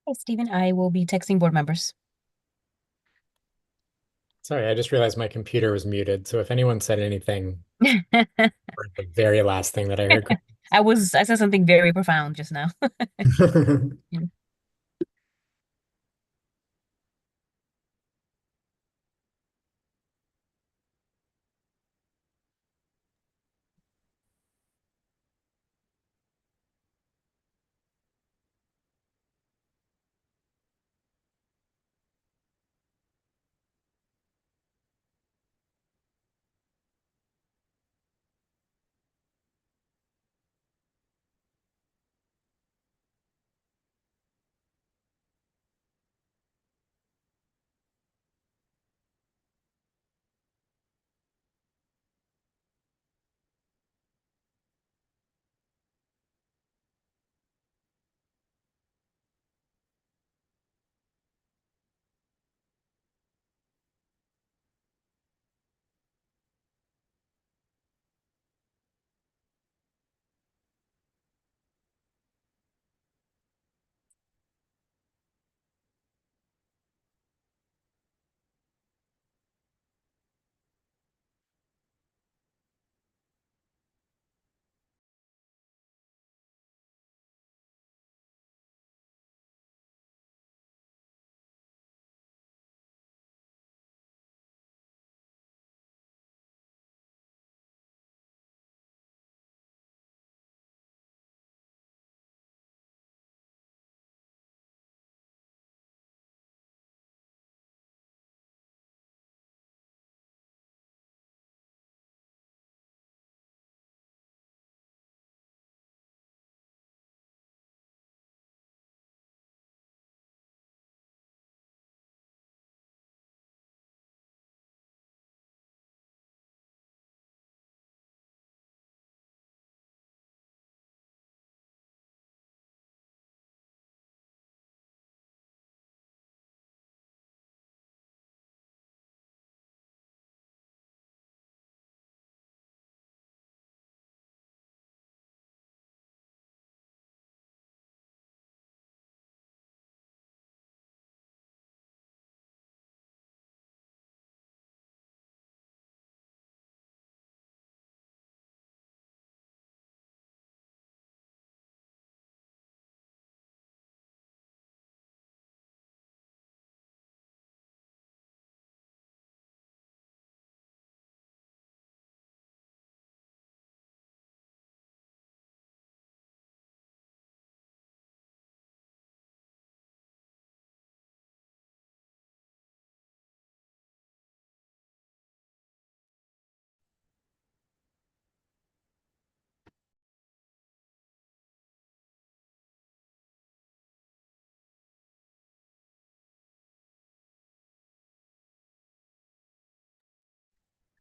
Hey, Stephen, I will be texting board members. Sorry, I just realized my computer was muted. So if anyone said anything, or the very last thing that I heard. I said something very profound just now.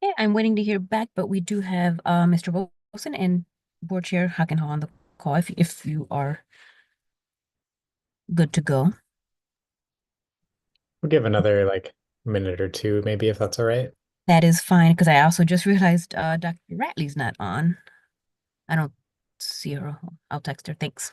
Okay, I'm waiting to hear back, but we do have Mr. Wilson and Board Chair Hockenhall on the call if you are good to go. We'll give another like minute or two, maybe if that's all right. That is fine because I also just realized Dr. Ratley's not on. I don't see her. I'll text her. Thanks.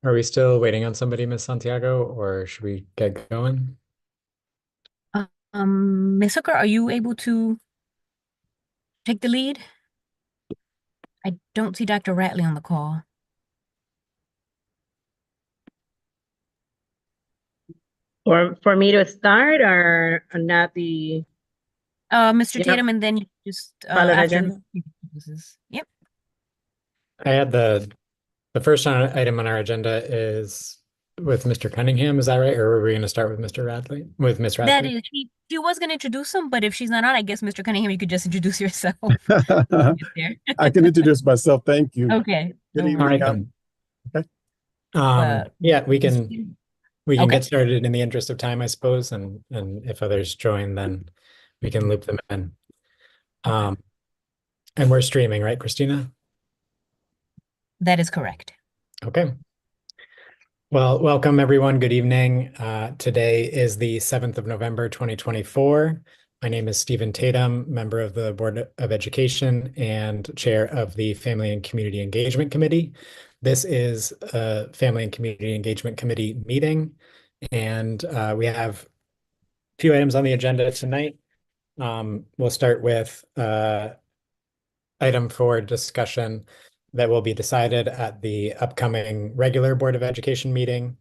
Are we still waiting on somebody, Miss Santiago, or should we get going? Ms. Hooker, are you able to take the lead? I don't see Dr. Ratley on the call. For me to start or not the Mr. yep, Tatum, and then you just follow the after agenda? he introduces. Yep, I had the first item on our agenda is with Mr. Cunningham. Is that right? Or were we going to start with Mr. Radley? With Miss that Radley? is. She was going to introduce him, but if she's not on, I guess Mr. Cunningham, you could just introduce yourself. Get there. I can introduce myself. Thank you. Okay. Good All All evening. right then. Okay. Yeah, we Mr. can Tatum. we can Okay. get started in the interest of time, I suppose, and if others join, then we can loop them in. And we're streaming, right, Christina? That is correct. Okay. Well, welcome everyone. Good evening. Today is the 7th of November, 2024. My name is Stephen Tatum, member of the Board of Education and chair of the Family and Community Engagement Committee. This is a Family and Community Engagement Committee meeting, and we have a few items on the agenda tonight. We'll start with item for discussion that will be decided at the upcoming regular Board of Education meeting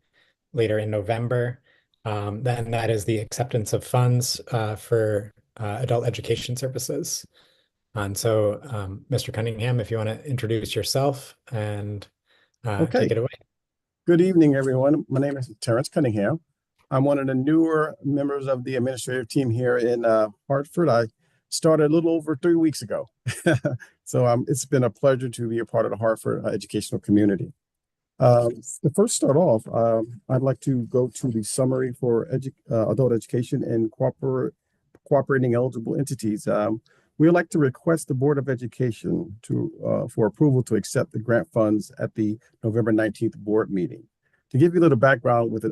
later in November. Then that is the acceptance of funds for adult education services. And so, Mr. Cunningham, if you want to introduce yourself and Okay. take it away. Good evening, everyone. My name is Terrence Cunningham. I'm one of the newer members of the administrative team here in Hartford. I started a little over 3 weeks ago. So it's been a pleasure to be a part of the Hartford educational community. To first start off, I'd like to go to the summary for adult education and cooperating eligible entities. We would like to request the Board of Education for approval to accept the grant funds at the November 19th board meeting. To give you a little background with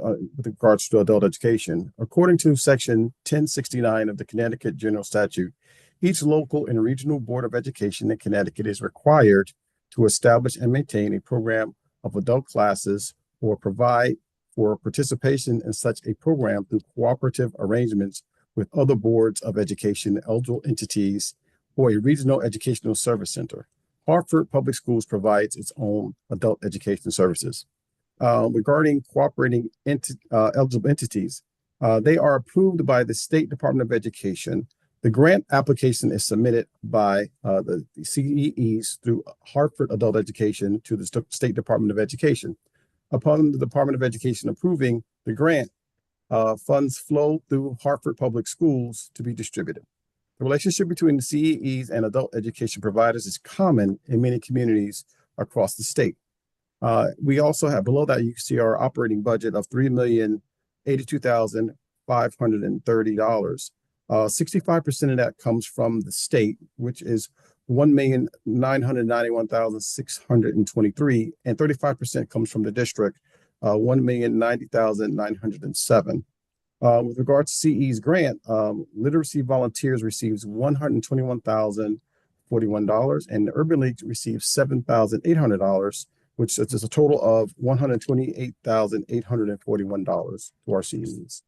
regards to adult education, according to Section 1069 of the Connecticut General Statute, each local and regional Board of Education in Connecticut is required to establish and maintain a program of adult classes or provide for participation in such a program through cooperative arrangements with other boards of education, eligible entities, or a regional educational service center. Hartford Public Schools provides its own adult education services. Regarding cooperating eligible entities, they are approved by the State Department of Education. The grant application is submitted by the CEEs through Hartford Adult Education to the State Department of Education. Upon the Department of Education approving the grant, funds flow through Hartford Public Schools to be distributed. The relationship between the CEEs and adult education providers is common in many communities across the state. We also have, below that, you can see our operating budget of $3,082,530. 65% of that comes from the state, which is $1,991,623, and 35% comes from the district, $1,090,907. With regards to CE's grant, Literacy Volunteers receives $121,041, and the Urban League receives $7,800, which is a total of $128,841 to our CEs.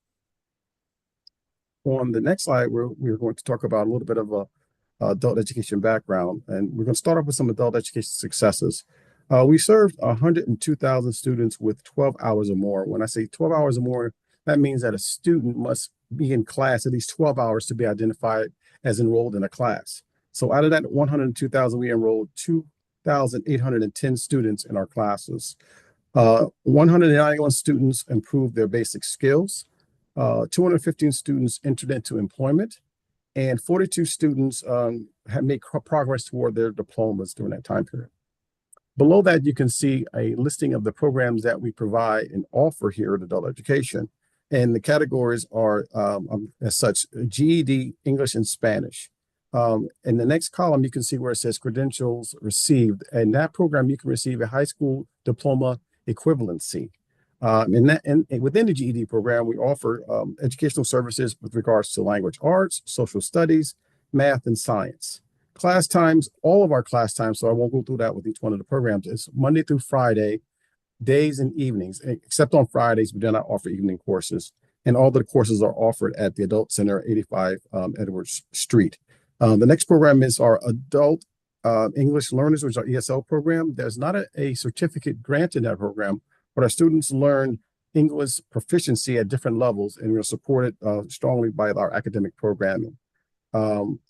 On the next slide, we're going to talk about a little bit of a adult education background, and we're going to start off with some adult education successes. We served 102,000 students with 12 hours or more. When I say 12 hours or more, that means that a student must be in class at least 12 hours to be identified as enrolled in a class. So out of that 102,000, we enrolled 2,810 students in our classes. 191 students improved their basic skills. 215 students entered into employment, and 42 students have made progress toward their diplomas during that time period. Below that, you can see a listing of the programs that we provide and offer here at Adult Education. And the categories are, as such, GED, English, and Spanish. In the next column, you can see where it says credentials received. And that program, you can receive a high school diploma equivalency. Within the GED program, we offer educational services with regards to language arts, social studies, math, and science. Class times, all of our class times, so I won't go through that with each one of the programs, is Monday through Friday, days and evenings, except on Fridays. We do not offer evening courses. And all the courses are offered at the Adult Center, 85 Edwards Street. The next program is our Adult English Learners, which is our ESL program. There's not a certificate grant in that program, but our students learn English proficiency at different levels, and we're supported strongly by our academic programming.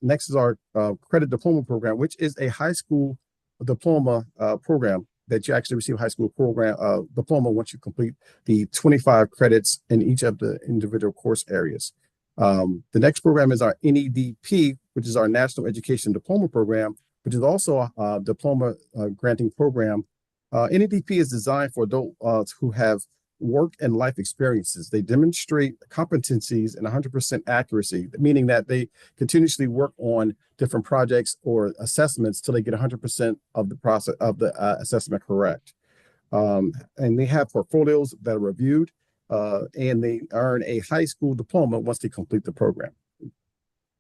Next is our credit diploma program, which is a high school diploma program that you actually receive a high school program diploma once you complete the 25 credits in each of the individual course areas. The next program is our NEDP, which is our National Education Diploma Program, which is also a diploma granting program. NEDP is designed for adults who have work and life experiences. They demonstrate competencies and 100% accuracy, meaning that they continuously work on different projects or assessments till they get 100% of the process of the assessment correct. And they have portfolios that are reviewed, and they earn a high school diploma once they complete the program.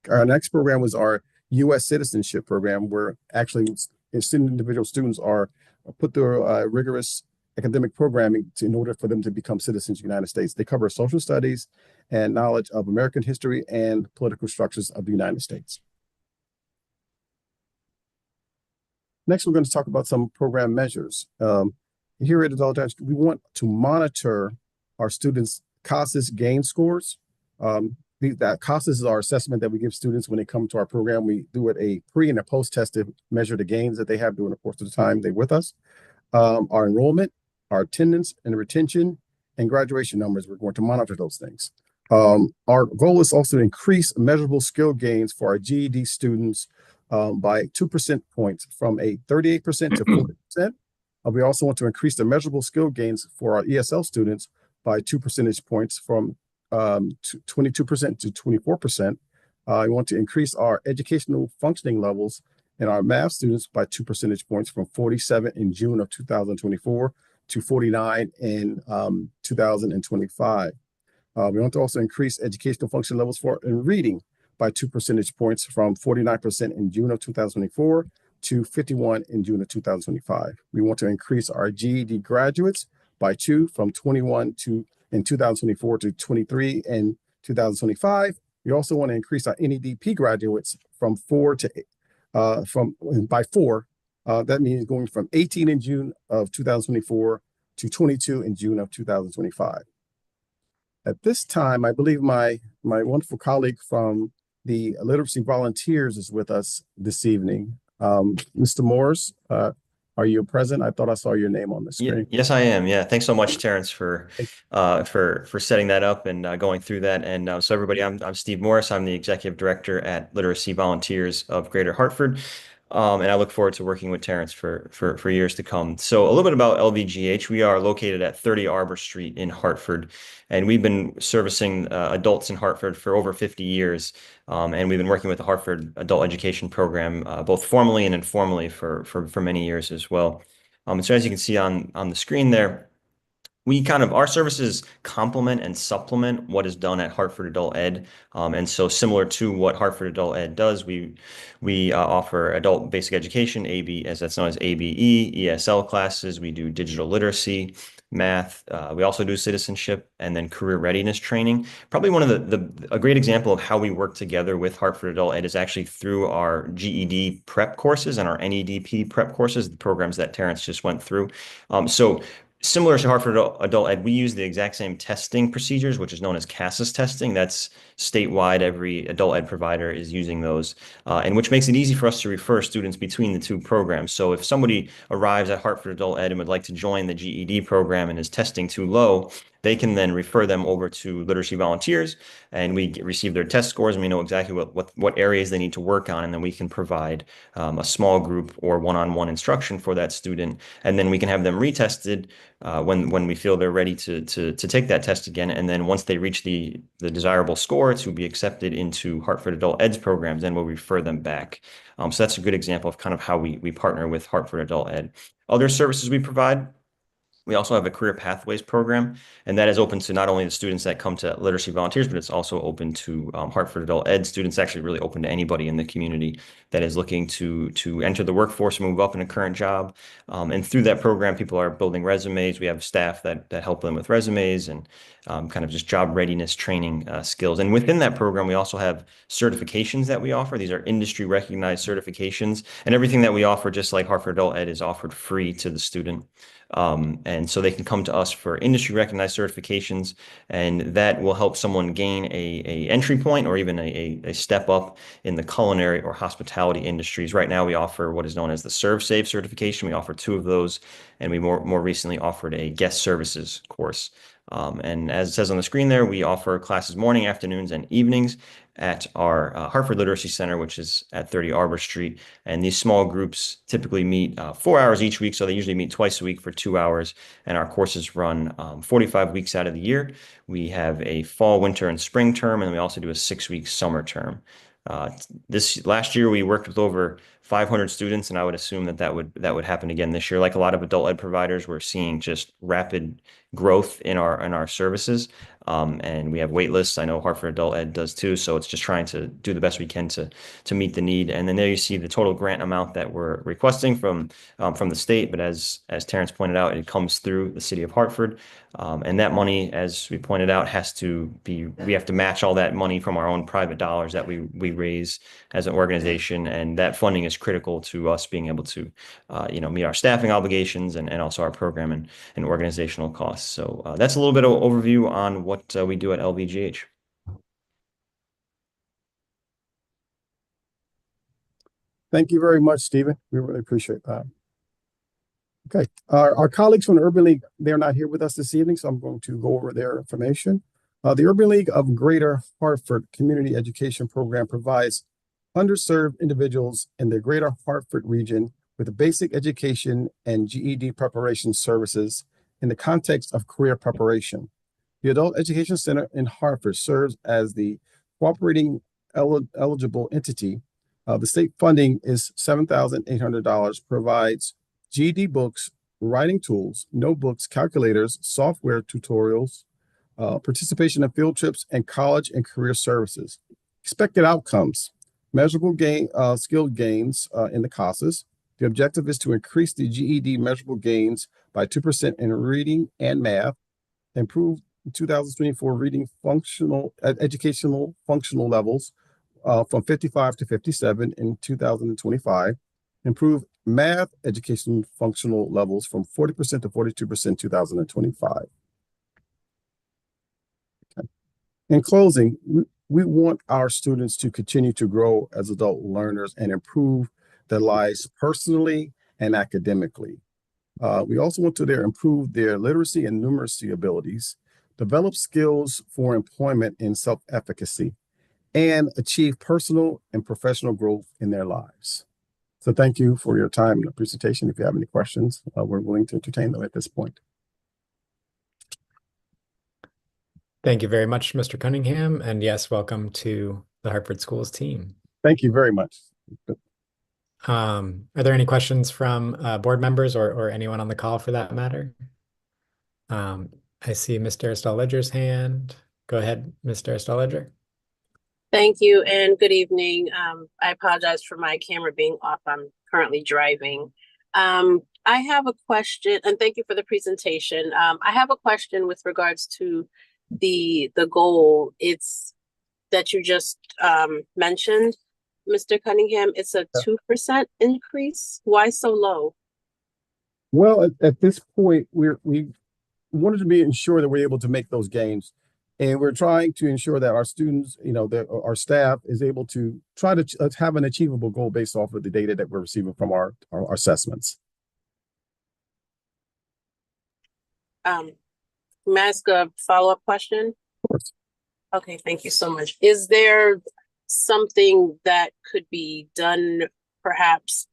Our next program was our U.S. citizenship program, where actually individual students are put through rigorous academic programming in order for them to become citizens of the United States. They cover social studies and knowledge of American history and political structures of the United States. Next, we're going to talk about some program measures. Here at Adult Education, we want to monitor our students' CASAS gain scores. That CASAS is our assessment that we give students when they come to our program. We do it a pre and a post-test to measure the gains that they have during the course of the time they're with us. Our enrollment, our attendance and retention, and graduation numbers. We're going to monitor those things. Our goal is also to increase measurable skill gains for our GED students by 2% points from a 38% to 40%. We also want to increase the measurable skill gains for our ESL students by 2 percentage points from 22% to 24%. We want to increase our educational functioning levels in our math students by 2 percentage points from 47 in June of 2024 to 49 in 2025. We want to also increase educational function levels in reading by 2 percentage points from 49% in June of 2024 to 51 in June of 2025. We want to increase our GED graduates by 2 from 21 in 2024 to 23 in 2025. We also want to increase our NEDP graduates by 4. That means going from 18 in June of 2024 to 22 in June of 2025. At this time, I believe my wonderful colleague from the Literacy Volunteers is with us this evening. Mr. Morris, are you present? I thought I saw your name on the screen. Yes, I am. Yeah, thanks so much, Terrence, for setting that up and going through that. And so everybody, I'm Steve Morris. I'm the Executive Director at Literacy Volunteers of Greater Hartford. And I look forward to working with Terrence for years to come. So a little bit about LVGH. We are located at 30 Arbor Street in Hartford, and we've been servicing adults in Hartford for over 50 years. And we've been working with the Hartford Adult Education Program, both formally and informally for many years as well. So as you can see on the screen there, our services complement and supplement what is done at Hartford Adult Ed. And so similar to what Hartford Adult Ed does, we offer adult basic education, as that's known as ABE, ESL classes. We do digital literacy, math. We also do citizenship and then career readiness training. Probably one of a great example of how we work together with Hartford Adult Ed is actually through our GED prep courses and our NEDP prep courses, the programs that Terrence just went through. So similar to Hartford Adult Ed, we use the exact same testing procedures, which is known as CASAS testing. That's statewide. Every adult ed provider is using those, and which makes it easy for us to refer students between the two programs. So if somebody arrives at Hartford Adult Ed and would like to join the GED program and is testing too low, they can then refer them over to Literacy Volunteers, and we receive their test scores, and we know exactly what areas they need to work on, and then we can provide a small group or one-on-one instruction for that student, and then we can have them retested when we feel they're ready to take that test again, and then once they reach the desirable score to be accepted into Hartford Adult Ed's programs, then we'll refer them back. So that's a good example of kind of how we partner with Hartford Adult Ed. Other services we provide We also have a career pathways program, and that is open to not only the students that come to Literacy Volunteers, but it's also open to Hartford Adult Ed students, actually really open to anybody in the community that is looking to enter the workforce, move up in a current job. And through that program, people are building resumes. We have staff that help them with resumes and kind of just job readiness training skills. And within that program, we also have certifications that we offer. These are industry recognized certifications, and everything that we offer, just like Hartford Adult Ed, is offered free to the student. And so they can come to us for industry recognized certifications, and that will help someone gain a entry point or even a step up in the culinary or hospitality industries. Right now, we offer what is known as the ServSafe certification. We offer 2 of those, and we more recently offered a guest services course. And as it says on the screen there, we offer classes morning, afternoons, and evenings at our Hartford Literacy Center, which is at 30 Arbor Street. And these small groups typically meet 4 hours each week, so they usually meet twice a week for 2 hours. And our courses run 45 weeks out of the year. We have a fall, winter, and spring term, and we also do a 6-week summer term. This last year, we worked with over 500 students, and I would assume that would happen again this year. Like a lot of adult ed providers, we're seeing just rapid growth in our services, and we have wait lists. I know Hartford Adult Ed does too, so it's just trying to do the best we can to meet the need. And then there you see the total grant amount that we're requesting from the state. But as Terrence pointed out, it comes through the city of Hartford, and that money, as we pointed out, we have to match all that money from our own private dollars that we raise as an organization, and that funding is critical to us being able to meet our staffing obligations and also our program and organizational costs. So that's a little bit of overview on what we do at LVGH. Thank you very much, Stephen. We really appreciate that. Okay, our colleagues from the Urban League, they're not here with us this evening, so I'm going to go over their information. The Urban League of Greater Hartford Community Education Program provides underserved individuals in the Greater Hartford region with basic education and GED preparation services in the context of career preparation. The Adult Education Center in Hartford serves as the cooperating eligible entity. The state funding is $7,800, provides GED books, writing tools, notebooks, calculators, software tutorials, participation in field trips, and college and career services. Expected outcomes: measurable skill gains in the CASAs. The objective is to increase the GED measurable gains by 2% in reading and math, improve 2024 reading educational functional levels from 55 to 57 in 2025, improve math education functional levels from 40% to 42% in 2025. Okay. In closing, we want our students to continue to grow as adult learners and improve their lives personally and academically. We also want to improve their literacy and numeracy abilities, develop skills for employment and self-efficacy, and achieve personal and professional growth in their lives. So thank you for your time and the presentation. If you have any questions, we're willing to entertain them at this point. Thank you very much, Mr. Cunningham. And yes, welcome to the Hartford Schools team. Thank you very much. Are there any questions from board members or anyone on the call for that matter? I see Mr. Aristotle-Ledger's hand. Go ahead, Mr. Aristotle-Ledger. Thank you and good evening. I apologize for my camera being off. I'm currently driving. I have a question, and thank you for the presentation. I have a question with regards to the goal. It's that you just mentioned, Mr. Cunningham. It's a 2% increase. Why so low? Well, at this point, we wanted to be ensure that we're able to make those gains. And we're trying to ensure that our students, our staff is able to try to have an achievable goal based off of the data that we're receiving from our assessments. May I ask a follow-up question? Of course. Okay, thank you so much. Is there something that could be done, perhaps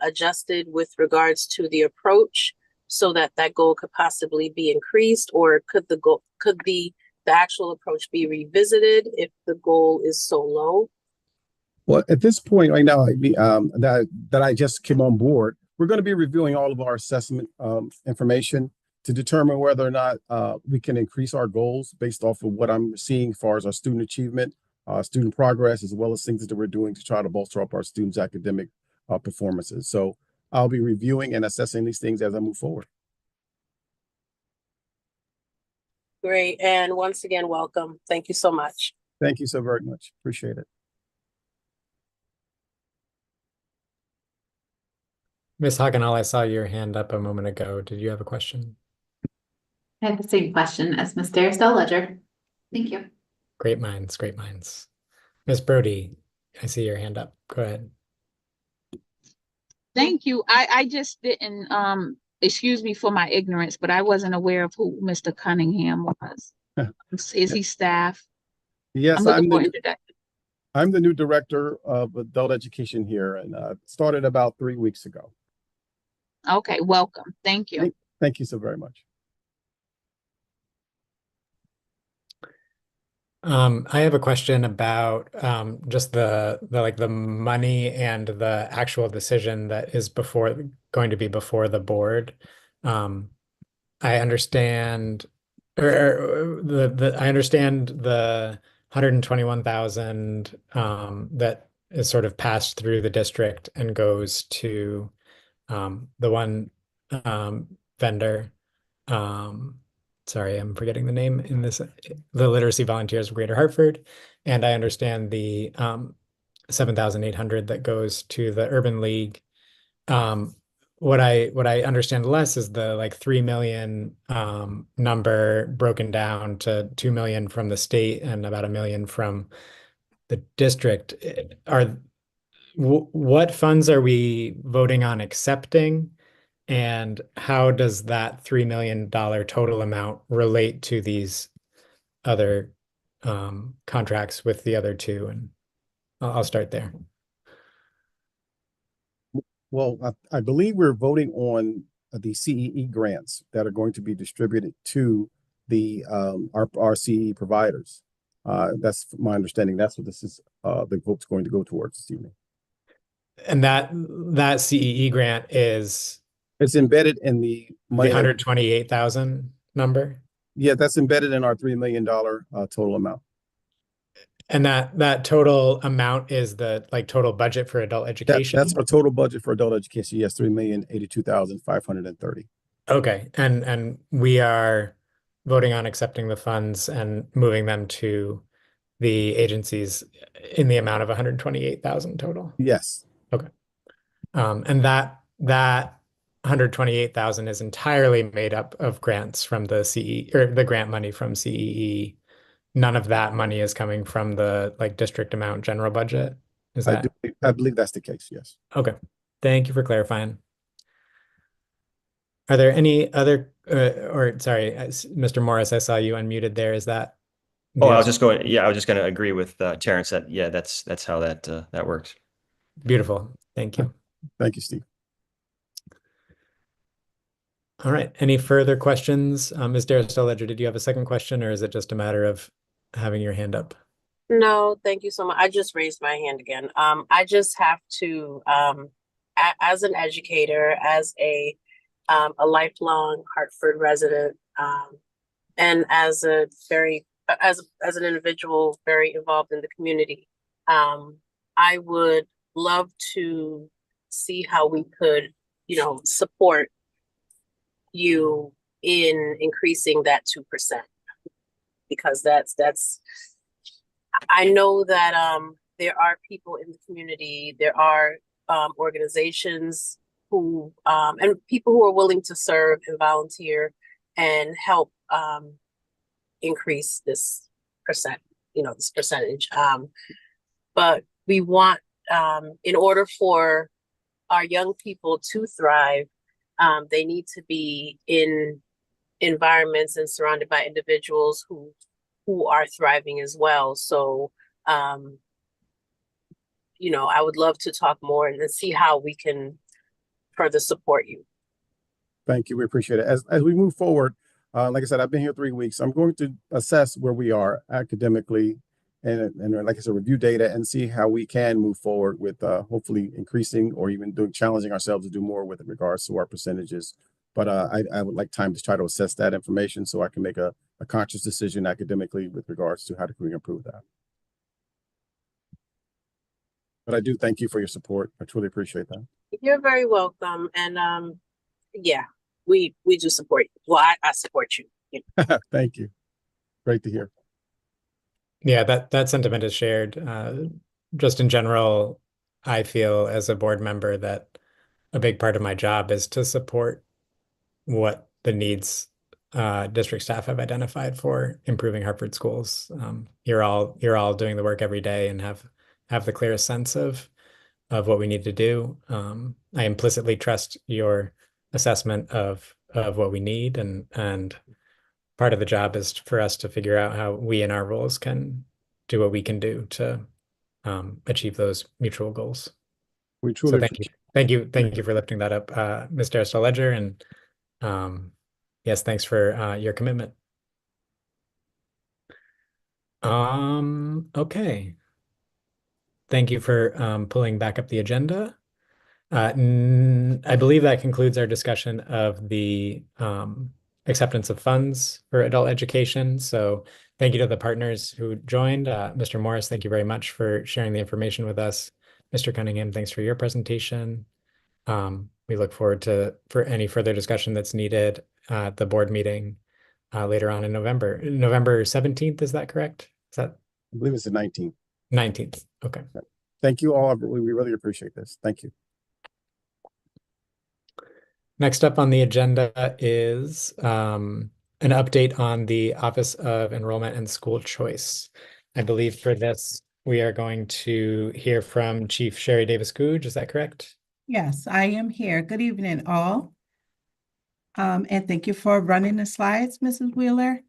adjusted with regards to the approach so that goal could possibly be increased, or could the actual approach be revisited if the goal is so low? Well, at this point right now, that I just came on board, we're going to be reviewing all of our assessment information to determine whether or not we can increase our goals based off of what I'm seeing as far as our student achievement, student progress, as well as things that we're doing to try to bolster up our students' academic performances. So I'll be reviewing and assessing these things as I move forward. Great. And once again, welcome. Thank you so much. Thank you so very much. Appreciate it. Ms. Hockenhall, I saw your hand up a moment ago. Did you have a question? I have the same question as Ms. Darcel Ledger. Thank you. Great minds, great minds. Ms. Brody, I see your hand up. Go ahead. Thank you. I just didn't, excuse me for my ignorance, but I wasn't aware of who Mr. Cunningham was. Is he staff? Yes, I'm looking for introduction. I'm the new director of adult education here, and started about 3 weeks ago. Okay, welcome. Thank you. Thank you so very much. I have a question about just the money and the actual decision that is going to be before the board. I understand, I understand the 121,000 that is sort of passed through the district and goes to the one vendor. Sorry, I'm forgetting the name in this, the Literacy Volunteers of Greater Hartford. And I understand the 7,800 that goes to the Urban League. What I understand less is the like 3 million number broken down to 2 million from the state and about 1 million from the district. What funds are we voting on accepting? And how does that $3 million total amount relate to these other contracts with the other two? And I'll start there. Well, I believe we're voting on the CEE grants that are going to be distributed to the our CEE providers. That's my understanding. That's what this is. The vote's going to go towards this evening. And that CEE grant is it's embedded in the money. 128,000 number. Yeah, that's embedded in our $3 million total amount. And that total amount is the like total budget for adult education. That's our total budget for adult education. Yes, 3,082,530. Okay, and we are voting on accepting the funds and moving them to the agencies in the amount of 128,000 total. Yes. Okay. And that 128,000 is entirely made up of grants from the CE or the grant money from CEE. None of that money is coming from the like district amount general budget. Is that? I believe that's the case. Yes. Okay. Thank you for clarifying. Are there any other, sorry, Mr. Morris, I saw you unmuted there. Is that? Oh, I was just going to agree with Terrence that, yeah, that's how that works. Beautiful. Thank you. Thank you, Steve. All right. Any further questions? Ms. Darcel Ledger, did you have a second question, or is it just a matter of having your hand up? No, thank you so much. I just raised my hand again. I just have to, as an educator, as a lifelong Hartford resident, and as an individual very involved in the community, I would love to see how we could, support you in increasing that 2%, because that's I know that there are people in the community, there are organizations who and people who are willing to serve and volunteer and help increase this this percentage. But we want, in order for our young people to thrive, they need to be in environments and surrounded by individuals who are thriving as well. So, I would love to talk more and see how we can further support you. Thank you. We appreciate it. As we move forward, like I said, I've been here 3 weeks. I'm going to assess where we are academically and like I said, review data and see how we can move forward with hopefully increasing or even challenging ourselves to do more with regards to our percentages. but I would like time to try to assess that information so I can make a conscious decision academically with regards to how can we improve that. But I do thank you for your support. I truly appreciate that. You're very welcome. And yeah, we do support you. Well, I support you. Thank you. Great to hear. Yeah, that sentiment is shared. Just in general, I feel as a board member that a big part of my job is to support what the needs district staff have identified for improving Hartford schools. You're all doing the work every day and have the clearest sense of what we need to do. I implicitly trust your assessment of what we need, and part of the job is for us to figure out how we in our roles can do what we can do to achieve those mutual goals. We truly So thank you for lifting that up, Mr. Arstow-Ledger, and yes, thanks for your commitment. Okay. Thank you for pulling back up the agenda. I believe that concludes our discussion of the acceptance of funds for adult education. So thank you to the partners who joined. Mr. Morris, thank you very much for sharing the information with us. Mr. Cunningham, thanks for your presentation. We look forward for any further discussion that's needed at the board meeting later on in November. November 17th, is that correct? I believe it's the 19th. 19th. Okay. Thank you all. We really appreciate this. Thank you. Next up on the agenda is an update on the Office of Enrollment and School Choice. I believe for this, we are going to hear from Chief Sherry Davis-Googe. Is that correct? Yes, I am here. Good evening, all. And thank you for running the slides, Mrs. Wheeler.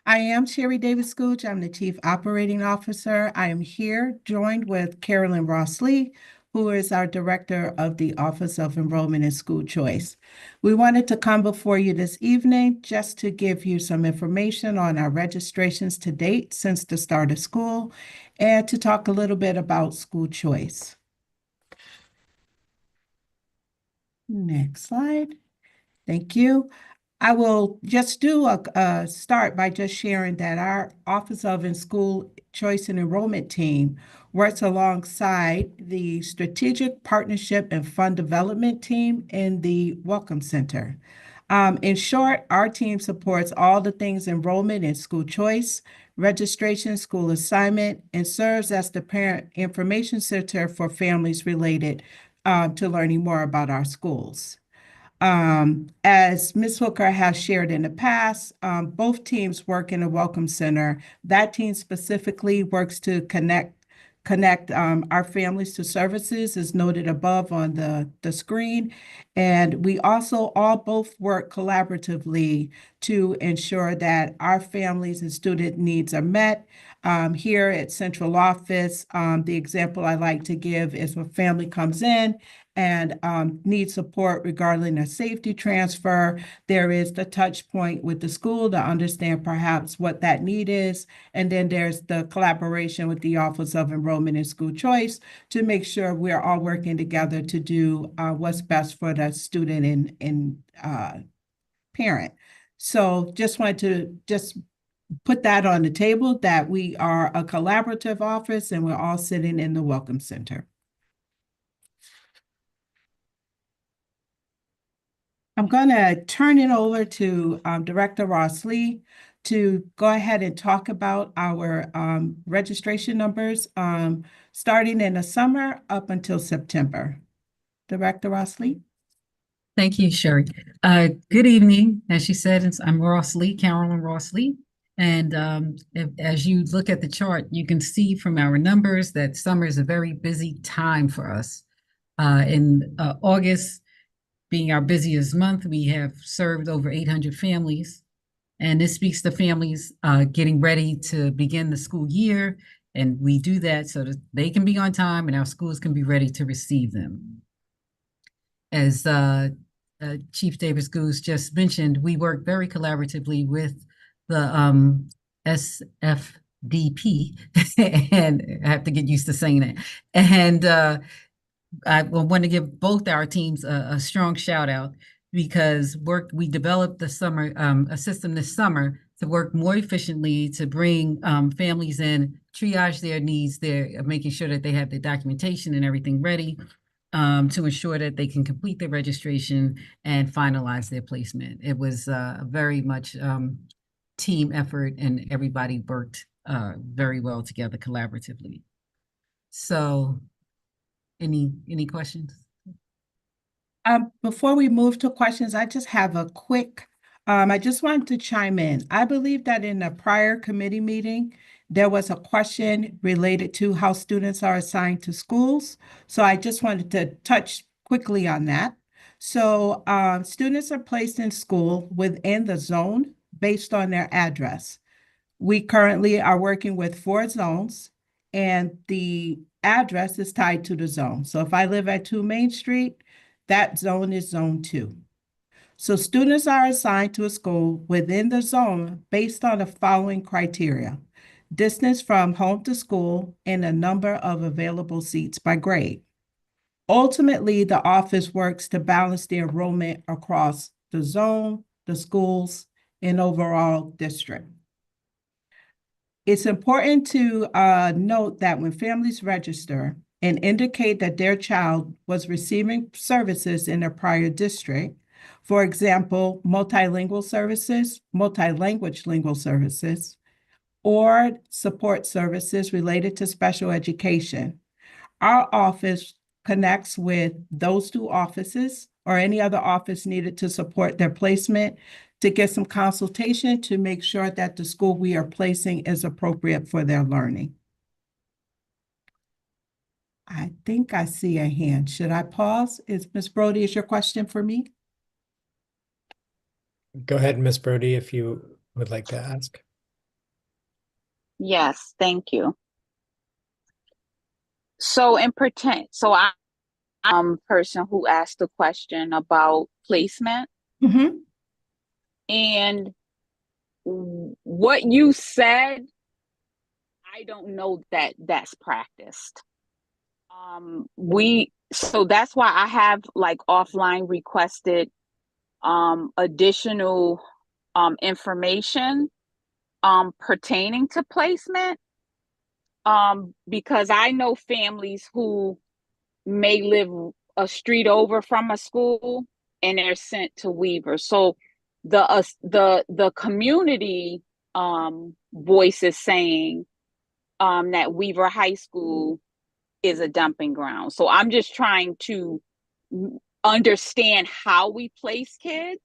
I am Sherry Davis-Googe. I'm the Chief Operating Officer. I am here joined with Carolyn Ross-Lee, who is our Director of the Office of Enrollment and School Choice. We wanted to come before you this evening just to give you some information on our registrations to date since the start of school and to talk a little bit about school choice. Next slide. Thank you. I will just do a start by just sharing that our Office of School Choice and Enrollment team works alongside the Strategic Partnership and Fund Development team in the Welcome Center. In short, our team supports all the things enrollment and school choice, registration, school assignment, and serves as the parent information center for families related to learning more about our schools. As Ms. Hooker has shared in the past, both teams work in a Welcome Center. That team specifically works to connect our families to services as noted above on the screen. And we also both work collaboratively to ensure that our families and student needs are met. Here at Central Office, the example I like to give is when a family comes in and need support regarding a safety transfer, there is the touch point with the school to understand perhaps what that need is. And then there's the collaboration with the Office of Enrollment and School Choice to make sure we're all working together to do what's best for the student and parent. So just wanted to put that on the table that we are a collaborative office and we're all sitting in the Welcome Center. I'm going to turn it over to Director Ross-Lee to go ahead and talk about our registration numbers starting in the summer up until September. Director Ross-Lee. Thank you, Sherry. Good evening. As she said, I'm Ross-Lee, Carolyn Ross-Lee. And as you look at the chart, you can see from our numbers that summer is a very busy time for us. In August, being our busiest month, we have served over 800 families. And this speaks to families getting ready to begin the school year. And we do that so that they can be on time and our schools can be ready to receive them. As Chief Davis-Googe just mentioned, we work very collaboratively with the SFDP, and I have to get used to saying that. And I want to give both our teams a strong shout out because we developed a system this summer to work more efficiently, to bring families in, triage their needs, making sure that they have the documentation and everything ready, to ensure that they can complete their registration and finalize their placement. It was very much team effort, and everybody worked very well together collaboratively. So, any questions? Before we move to questions, I just have a quick, I just wanted to chime in. I believe that in a prior committee meeting, there was a question related to how students are assigned to schools. So I just wanted to touch quickly on that. So students are placed in school within the zone based on their address. We currently are working with 4 zones, and the address is tied to the zone. So if I live at 2 Main Street, that zone is Zone 2. So students are assigned to a school within the zone based on the following criteria: distance from home to school and the number of available seats by grade. Ultimately, the office works to balance the enrollment across the zone, the schools, and overall district. It's important to note that when families register and indicate that their child was receiving services in their prior district, for example, multilingual services, multi-language lingual services, or support services related to special education, our office connects with those 2 offices or any other office needed to support their placement to get some consultation to make sure that the school we are placing is appropriate for their learning. I think I see a hand. Should I pause? Ms. Brody, is your question for me? Go ahead, Ms. Brody, if you would like to ask. Yes, thank you. So I'm person who asked the question about placement. Mm-hmm. And what you said, I don't know that that's practiced. So that's why I have like offline requested additional information pertaining to placement, because I know families who may live a street over from a school and they're sent to Weaver. So the community voice is saying that Weaver High School is a dumping ground. So I'm just trying to understand how we place kids.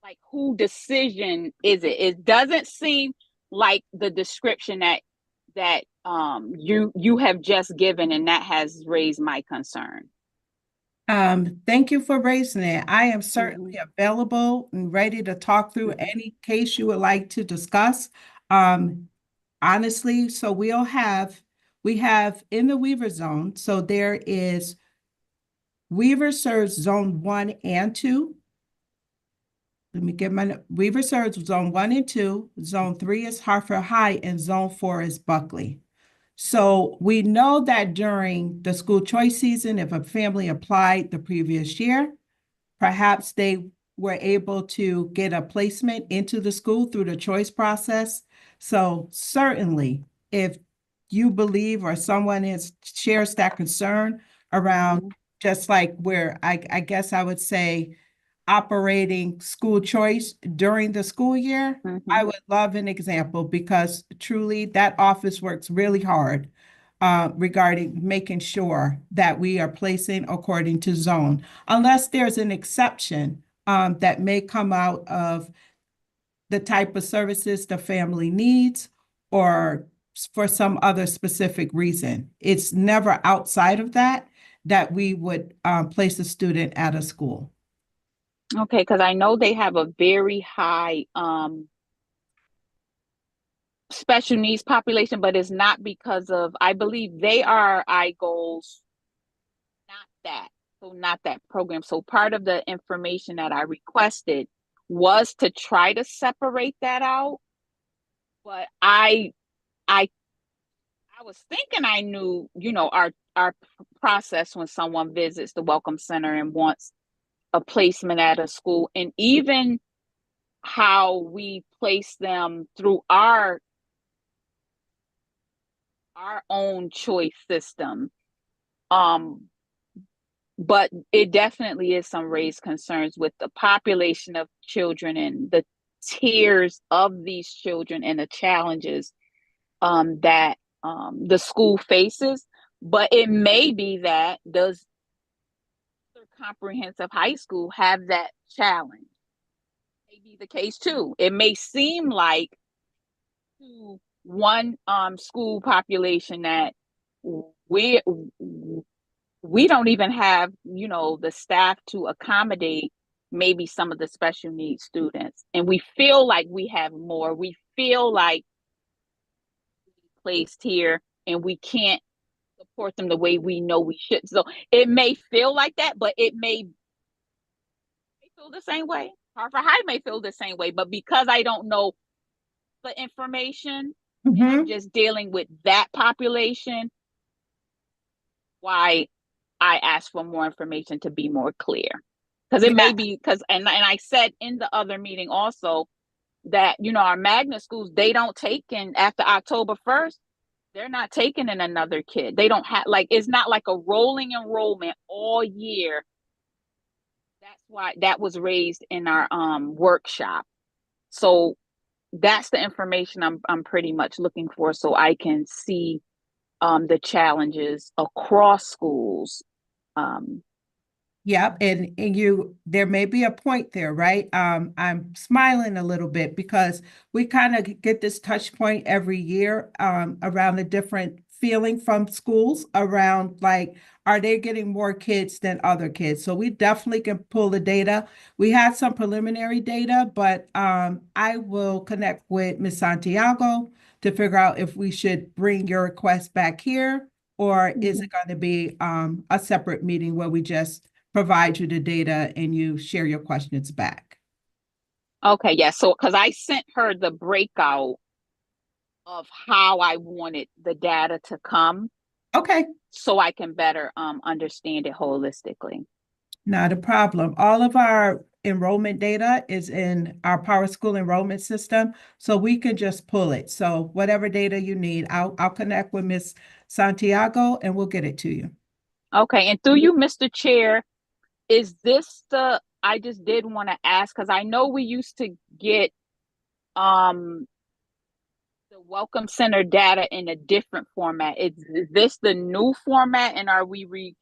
Like, who decision is it? It doesn't seem like the description that you have just given, and that has raised my concern. Thank you for raising it. I am certainly available and ready to talk through any case you would like to discuss. Honestly, so we have in the Weaver zone, so there is Weaver serves zone 1 and 2. Let me get Weaver serves zone 1 and 2. Zone 3 is Hartford High, and zone 4 is Buckley. So we know that during the school choice season, if a family applied the previous year, perhaps they were able to get a placement into the school through the choice process. So certainly, if you believe or someone shares that concern around, just like where I guess I would say operating school choice during the school year, I would love an example, because truly that office works really hard regarding making sure that we are placing according to zone, unless there's an exception that may come out of the type of services the family needs or for some other specific reason. It's never outside of that we would place a student at a school. Okay, because I know they have a very high special needs population, but it's not because of, I believe they are iGoals, not that program. So part of the information that I requested was to try to separate that out. But I was thinking I knew, our process when someone visits the Welcome Center and wants a placement at a school, and even how we place them through our own choice system. But it definitely is some raised concerns with the population of children and the tiers of these children and the challenges that the school faces. But it may be that does comprehensive high school have that challenge? May be the case too. It may seem like to one school population that we don't even have, you know, the staff to accommodate maybe some of the special needs students, and we feel like we have more. We feel like placed here and we can't support them the way we know we should. So it may feel like that, but it may feel the same way. Hartford High may feel the same way, but because I don't know the information, and I'm just dealing with that population, why I asked for more information to be more clear. Because it may be and I said in the other meeting also that, you know, our magnet schools, they don't take in after October 1st, they're not taking in another kid. They don't have, like, it's not like a rolling enrollment all year. That's why that was raised in our workshop. So that's the information I'm pretty much looking for, so I can see the challenges across schools. Yep, and there may be a point there, right? I'm smiling a little bit because we kind of get this touch point every year around the different feeling from schools around, like, are they getting more kids than other kids? So we definitely can pull the data. We had some preliminary data, but I will connect with Ms. Santiago to figure out if we should bring your request back here, or is it going to be a separate meeting where we just provide you the data and you share your questions back? Okay, yeah. So, because I sent her the breakout of how I wanted the data to come. Okay. So I can better understand it holistically. Not a problem. All of our enrollment data is in our PowerSchool enrollment system, so we can just pull it. So whatever data you need, I'll connect with Ms. Santiago and we'll get it to you. Okay, and through you, Mr. Chair, is this I just did want to ask, because I know we used to get the Welcome Center data in a different format. Is this the new format, and are we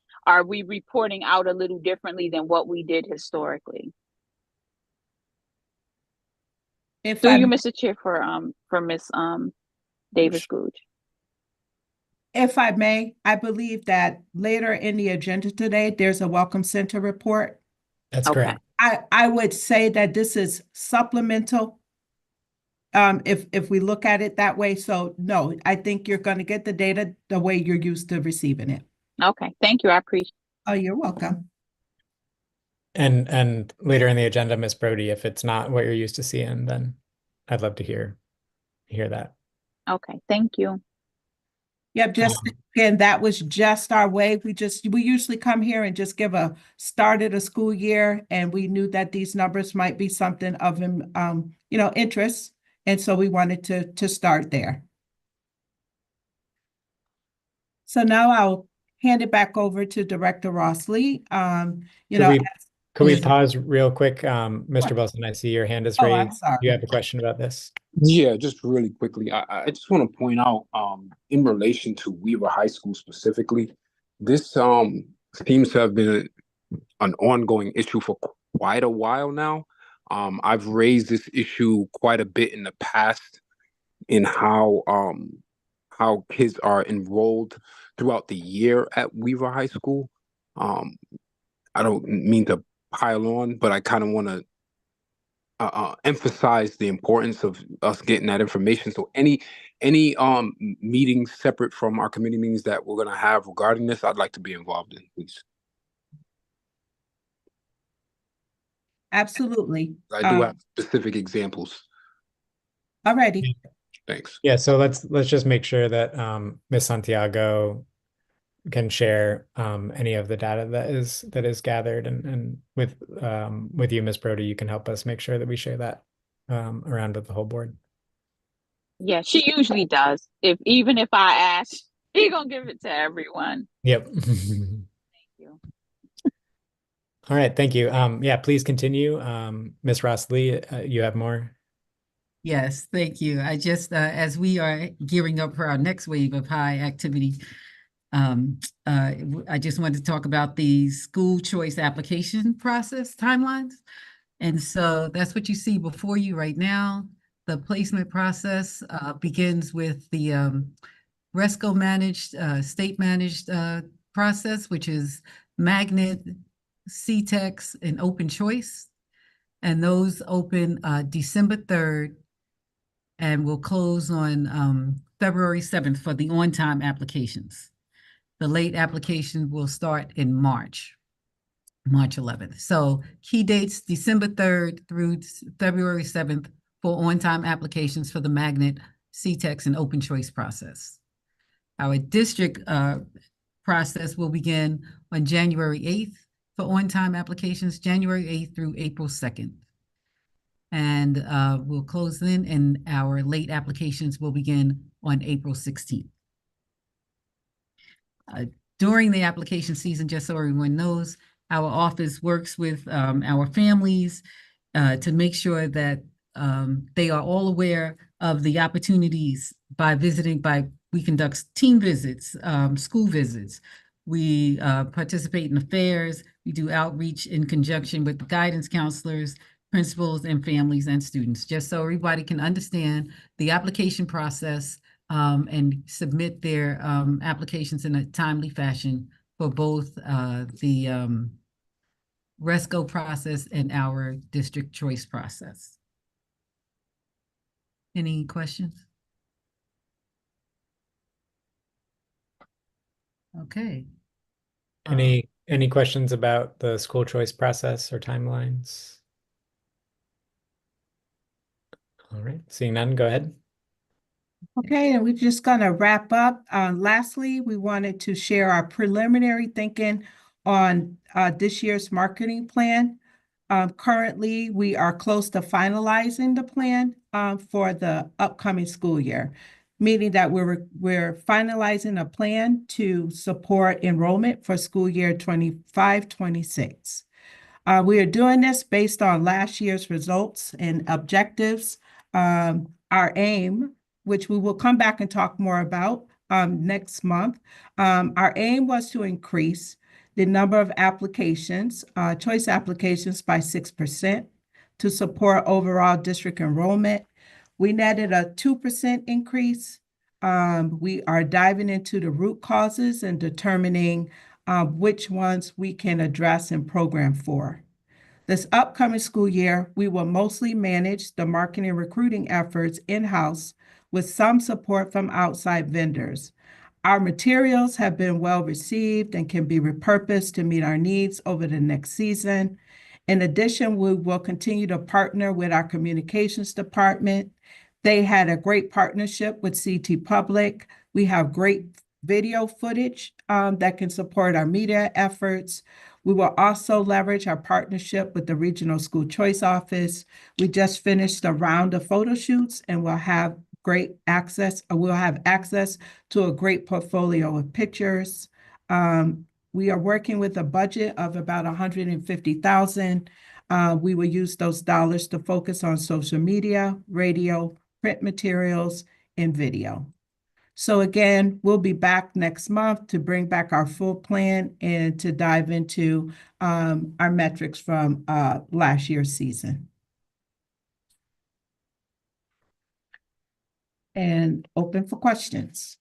reporting out a little differently than what we did historically? Through you, Mr. Chair, for Ms. Davis Gooch. If I may, I believe that later in the agenda today, there's a Welcome Center report. That's correct. I would say that this is supplemental, if we look at it that way. So no, I think you're going to get the data the way you're used to receiving it. Okay, thank you. I appreciate it. Oh, you're welcome. And later in the agenda, Ms. Brody, if it's not what you're used to seeing, then I'd love to hear that. Okay, thank you. Yep, just again, that was just our way. We usually come here and just give a start of the school year, and we knew that these numbers might be something of interest, and so we wanted to start there. So now I'll hand it back over to Director Ross Lee. Could we pause real quick? Mr. Wilson, I see your hand is raised. I'm sorry. Do you have a question about this? Yeah, just really quickly. I just want to point out, in relation to Weaver High School specifically, this seems to have been an ongoing issue for quite a while now. I've raised this issue quite a bit in the past in how kids are enrolled throughout the year at Weaver High School. I don't mean to pile on, but I kind of want to emphasize the importance of us getting that information. So any meetings separate from our committee meetings that we're going to have regarding this, I'd like to be involved in, please. Absolutely. I do have specific examples. Alrighty. Thanks. Yeah, so let's just make sure that Ms. Santiago can share any of the data that is gathered, and with you, Ms. Brody, you can help us make sure that we share that around with the whole board. Yeah, she usually does. Even if I ask, she gonna give it to everyone. Yep. Thank you. All right, thank you. Yeah, please continue. Ms. Ross Lee, you have more? Yes, thank you. I just, as we are gearing up for our next wave of high activity, I just wanted to talk about the school choice application process timelines. And so that's what you see before you right now. The placement process begins with the RESCO managed, state managed process, which is Magnet, CTEX, and Open Choice. And those open December 3rd and will close on February 7th for the on-time applications. The late application will start in March 11th. So key dates, December 3rd through February 7th for on-time applications for the Magnet, CTEX, and Open Choice process. Our district process will begin on January 8th for on-time applications, January 8th through April 2nd. And we'll close then, and our late applications will begin on April 16th. During the application season, just so everyone knows, our office works with our families to make sure that they are all aware of the opportunities we conduct team visits, school visits. We participate in affairs. We do outreach in conjunction with the guidance counselors, principals, and families and students, just so everybody can understand the application process and submit their applications in a timely fashion for both the RESCO process and our district choice process. Any questions? Okay. Any questions about the school choice process or timelines? All right, seeing none, go ahead. Okay, and we're just gonna wrap up. Lastly, we wanted to share our preliminary thinking on this year's marketing plan. Currently, we are close to finalizing the plan for the upcoming school year, meaning that we're finalizing a plan to support enrollment for school year 25-26. We are doing this based on last year's results and objectives. Our aim, which we will come back and talk more about next month, our aim was to increase the number of applications, choice applications, by 6% to support overall district enrollment. We netted a 2% increase. We are diving into the root causes and determining which ones we can address and program for. This upcoming school year, we will mostly manage the marketing and recruiting efforts in-house with some support from outside vendors. Our materials have been well received and can be repurposed to meet our needs over the next season. In addition, we will continue to partner with our communications department. They had a great partnership with CT Public. We have great video footage that can support our media efforts. We will also leverage our partnership with the Regional School Choice Office. We just finished a round of photo shoots and we'll have access to a great portfolio of pictures. We are working with a budget of about $150,000. We will use those dollars to focus on social media, radio, print materials, and video. So again, we'll be back next month to bring back our full plan and to dive into our metrics from last year's season. And open for questions.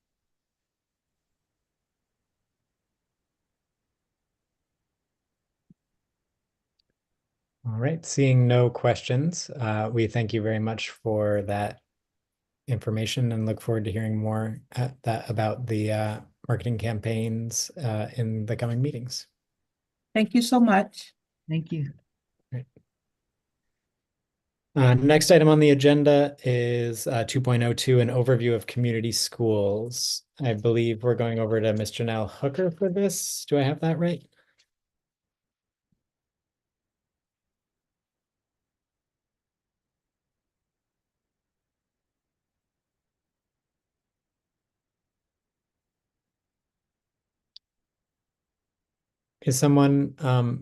All right, seeing no questions, we thank you very much for that information and look forward to hearing more about the marketing campaigns in the coming meetings. Thank you so much. Thank you. Right. Next item on the agenda is 2.02, an overview of community schools. I believe we're going over to Ms. Janelle Hooker for this. Do I have that right? Is someone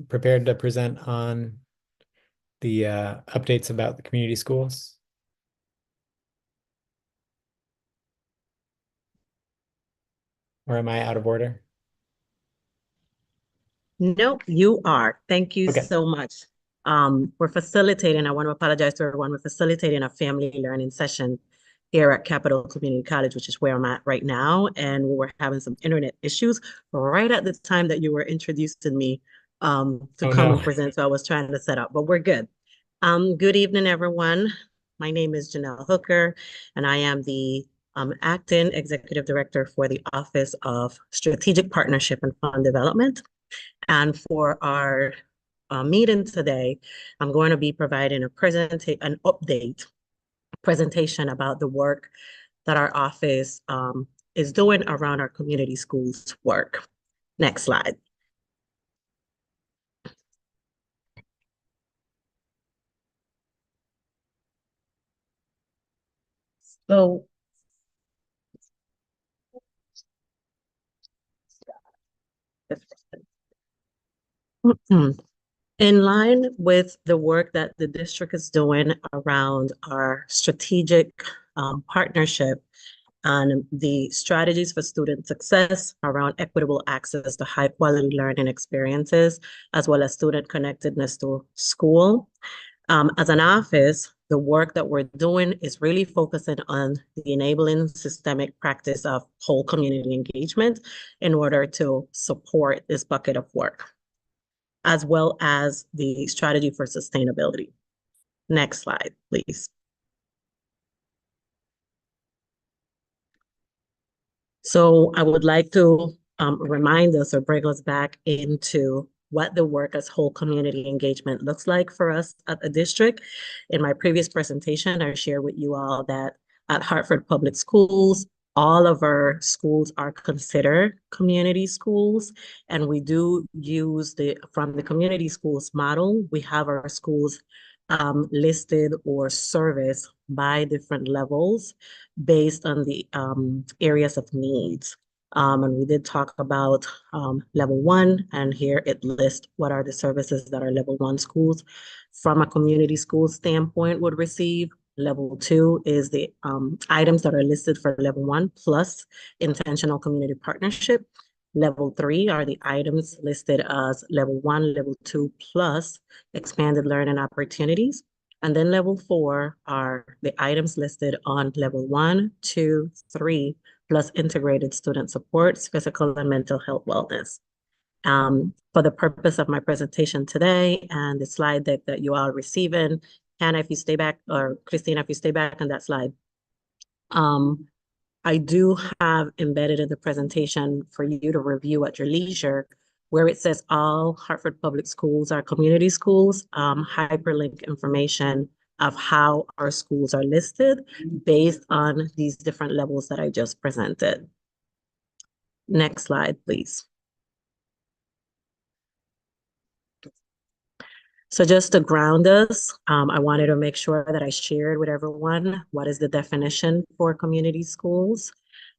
prepared to present on the updates about the community schools? Or am I out of order? Nope, you are. Thank you Okay. so much. We're facilitating, I want to apologize to everyone, we're facilitating a family learning session here at Capital Community College, which is where I'm at right now. And we were having some internet issues right at the time that you were introducing me to Oh, come no. and present. So I was trying to set up, but we're good. Good evening, everyone. My name is Janelle Hooker, and I am the acting executive director for the Office of Strategic Partnership and Fund Development. And for our meeting today, I'm going to be providing an update presentation about the work that our office is doing around our community schools work. Next slide. So in line with the work that the district is doing around our strategic partnership and the strategies for student success around equitable access to high quality learning experiences, as well as student connectedness to school. As an office, the work that we're doing is really focusing on the enabling systemic practice of whole community engagement in order to support this bucket of work, as well as the strategy for sustainability. Next slide, please. So I would like to remind us or bring us back into what the work as whole community engagement looks like for us at the district. In my previous presentation, I shared with you all that at Hartford Public Schools, all of our schools are considered community schools, and we do use from the community schools model, we have our schools listed or serviced by different levels based on the areas of needs. And we did talk about level 1, and here it lists what are the services that our level 1 schools from a community school standpoint would receive. Level 2 is the items that are listed for level 1 plus intentional community partnership. Level 3 are the items listed as level 1, level 2 plus expanded learning opportunities. And then level 4 are the items listed on level 1, 2, 3, plus integrated student supports, physical and mental health wellness. For the purpose of my presentation today and the slide deck that you are receiving, Hannah, if you stay back, or Christina, if you stay back on that slide, I do have embedded in the presentation for you to review at your leisure, where it says all Hartford Public Schools are community schools, hyperlink information of how our schools are listed based on these different levels that I just presented. Next slide, please. So just to ground us, I wanted to make sure that I shared with everyone what is the definition for community schools.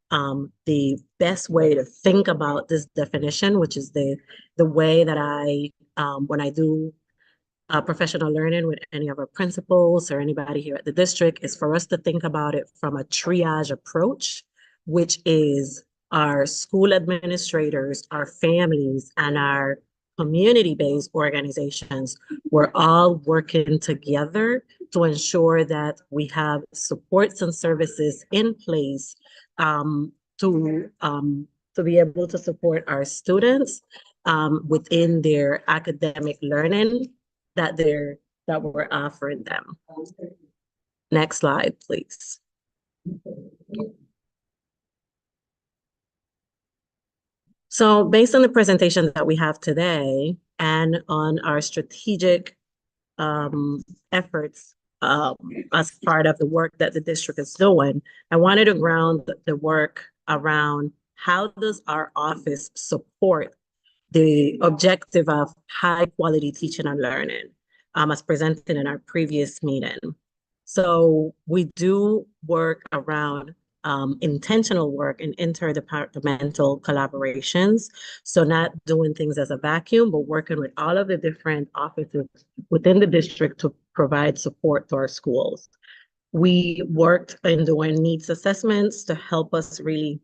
The best way to think about this definition, which is the way that I, when I do professional learning with any of our principals or anybody here at the district, is for us to think about it from a triage approach, which is our school administrators, our families, and our community-based organizations. We're all working together to ensure that we have supports and services in place to be able to support our students within their academic learning that we're offering them. Next slide, please. So based on the presentation that we have today and on our strategic efforts as part of the work that the district is doing, I wanted to ground the work around how does our office support the objective of high quality teaching and learning, as presented in our previous meeting. So we do work around intentional work and interdepartmental collaborations. So not doing things as a vacuum, but working with all of the different offices within the district to provide support to our schools. We worked in doing needs assessments to help us really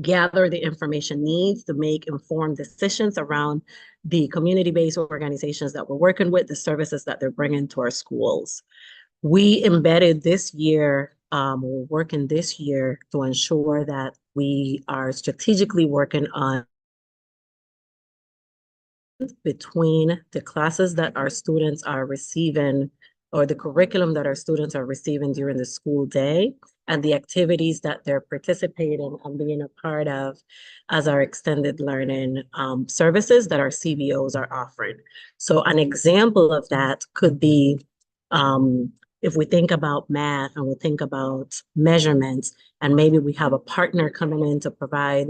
gather the information needs to make informed decisions around the community-based organizations that we're working with, the services that they're bringing to our schools. We embedded this year, we're working this year to ensure that we are strategically working on between the classes that our students are receiving or the curriculum that our students are receiving during the school day and the activities that they're participating and being a part of as our extended learning services that our CBOs are offering. So an example of that could be if we think about math and we think about measurements, and maybe we have a partner coming in to provide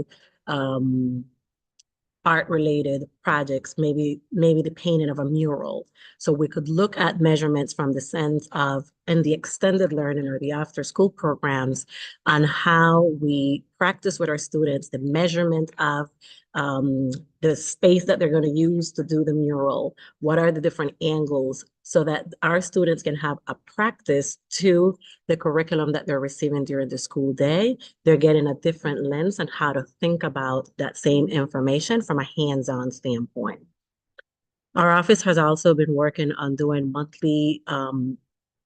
art-related projects, maybe the painting of a mural. So we could look at measurements from the sense of, in the extended learning or the after-school programs, on how we practice with our students the measurement of the space that they're going to use to do the mural, what are the different angles, so that our students can have a practice to the curriculum that they're receiving during the school day. They're getting a different lens on how to think about that same information from a hands-on standpoint. Our office has also been working on doing monthly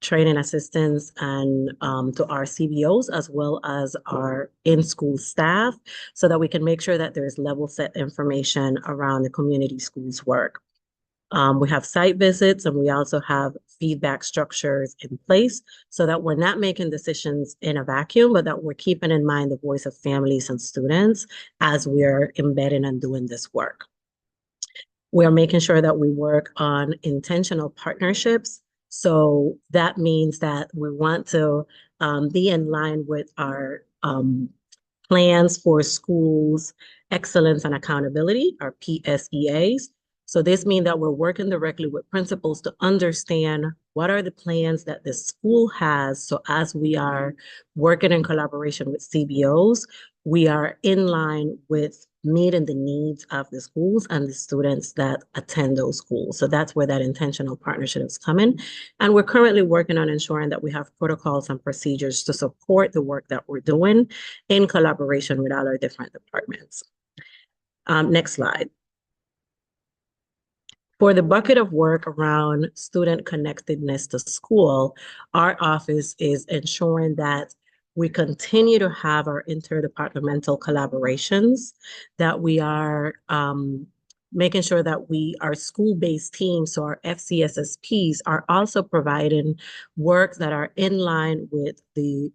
training assistance and to our CBOs as well as our in-school staff, so that we can make sure that there's level set information around the community schools work. We have site visits and we also have feedback structures in place so that we're not making decisions in a vacuum, but that we're keeping in mind the voice of families and students as we are embedding and doing this work. We are making sure that we work on intentional partnerships. So that means that we want to be in line with our plans for schools, excellence and accountability, our PSEAs. So this means that we're working directly with principals to understand what are the plans that the school has. So as we are working in collaboration with CBOs, we are in line with meeting the needs of the schools and the students that attend those schools. So that's where that intentional partnership is coming. And we're currently working on ensuring that we have protocols and procedures to support the work that we're doing in collaboration with all our different departments. Next slide. For the bucket of work around student connectedness to school, our office is ensuring that we continue to have our interdepartmental collaborations, that we are making sure that our school-based teams, so our FCSSPs, are also providing work that are in line with the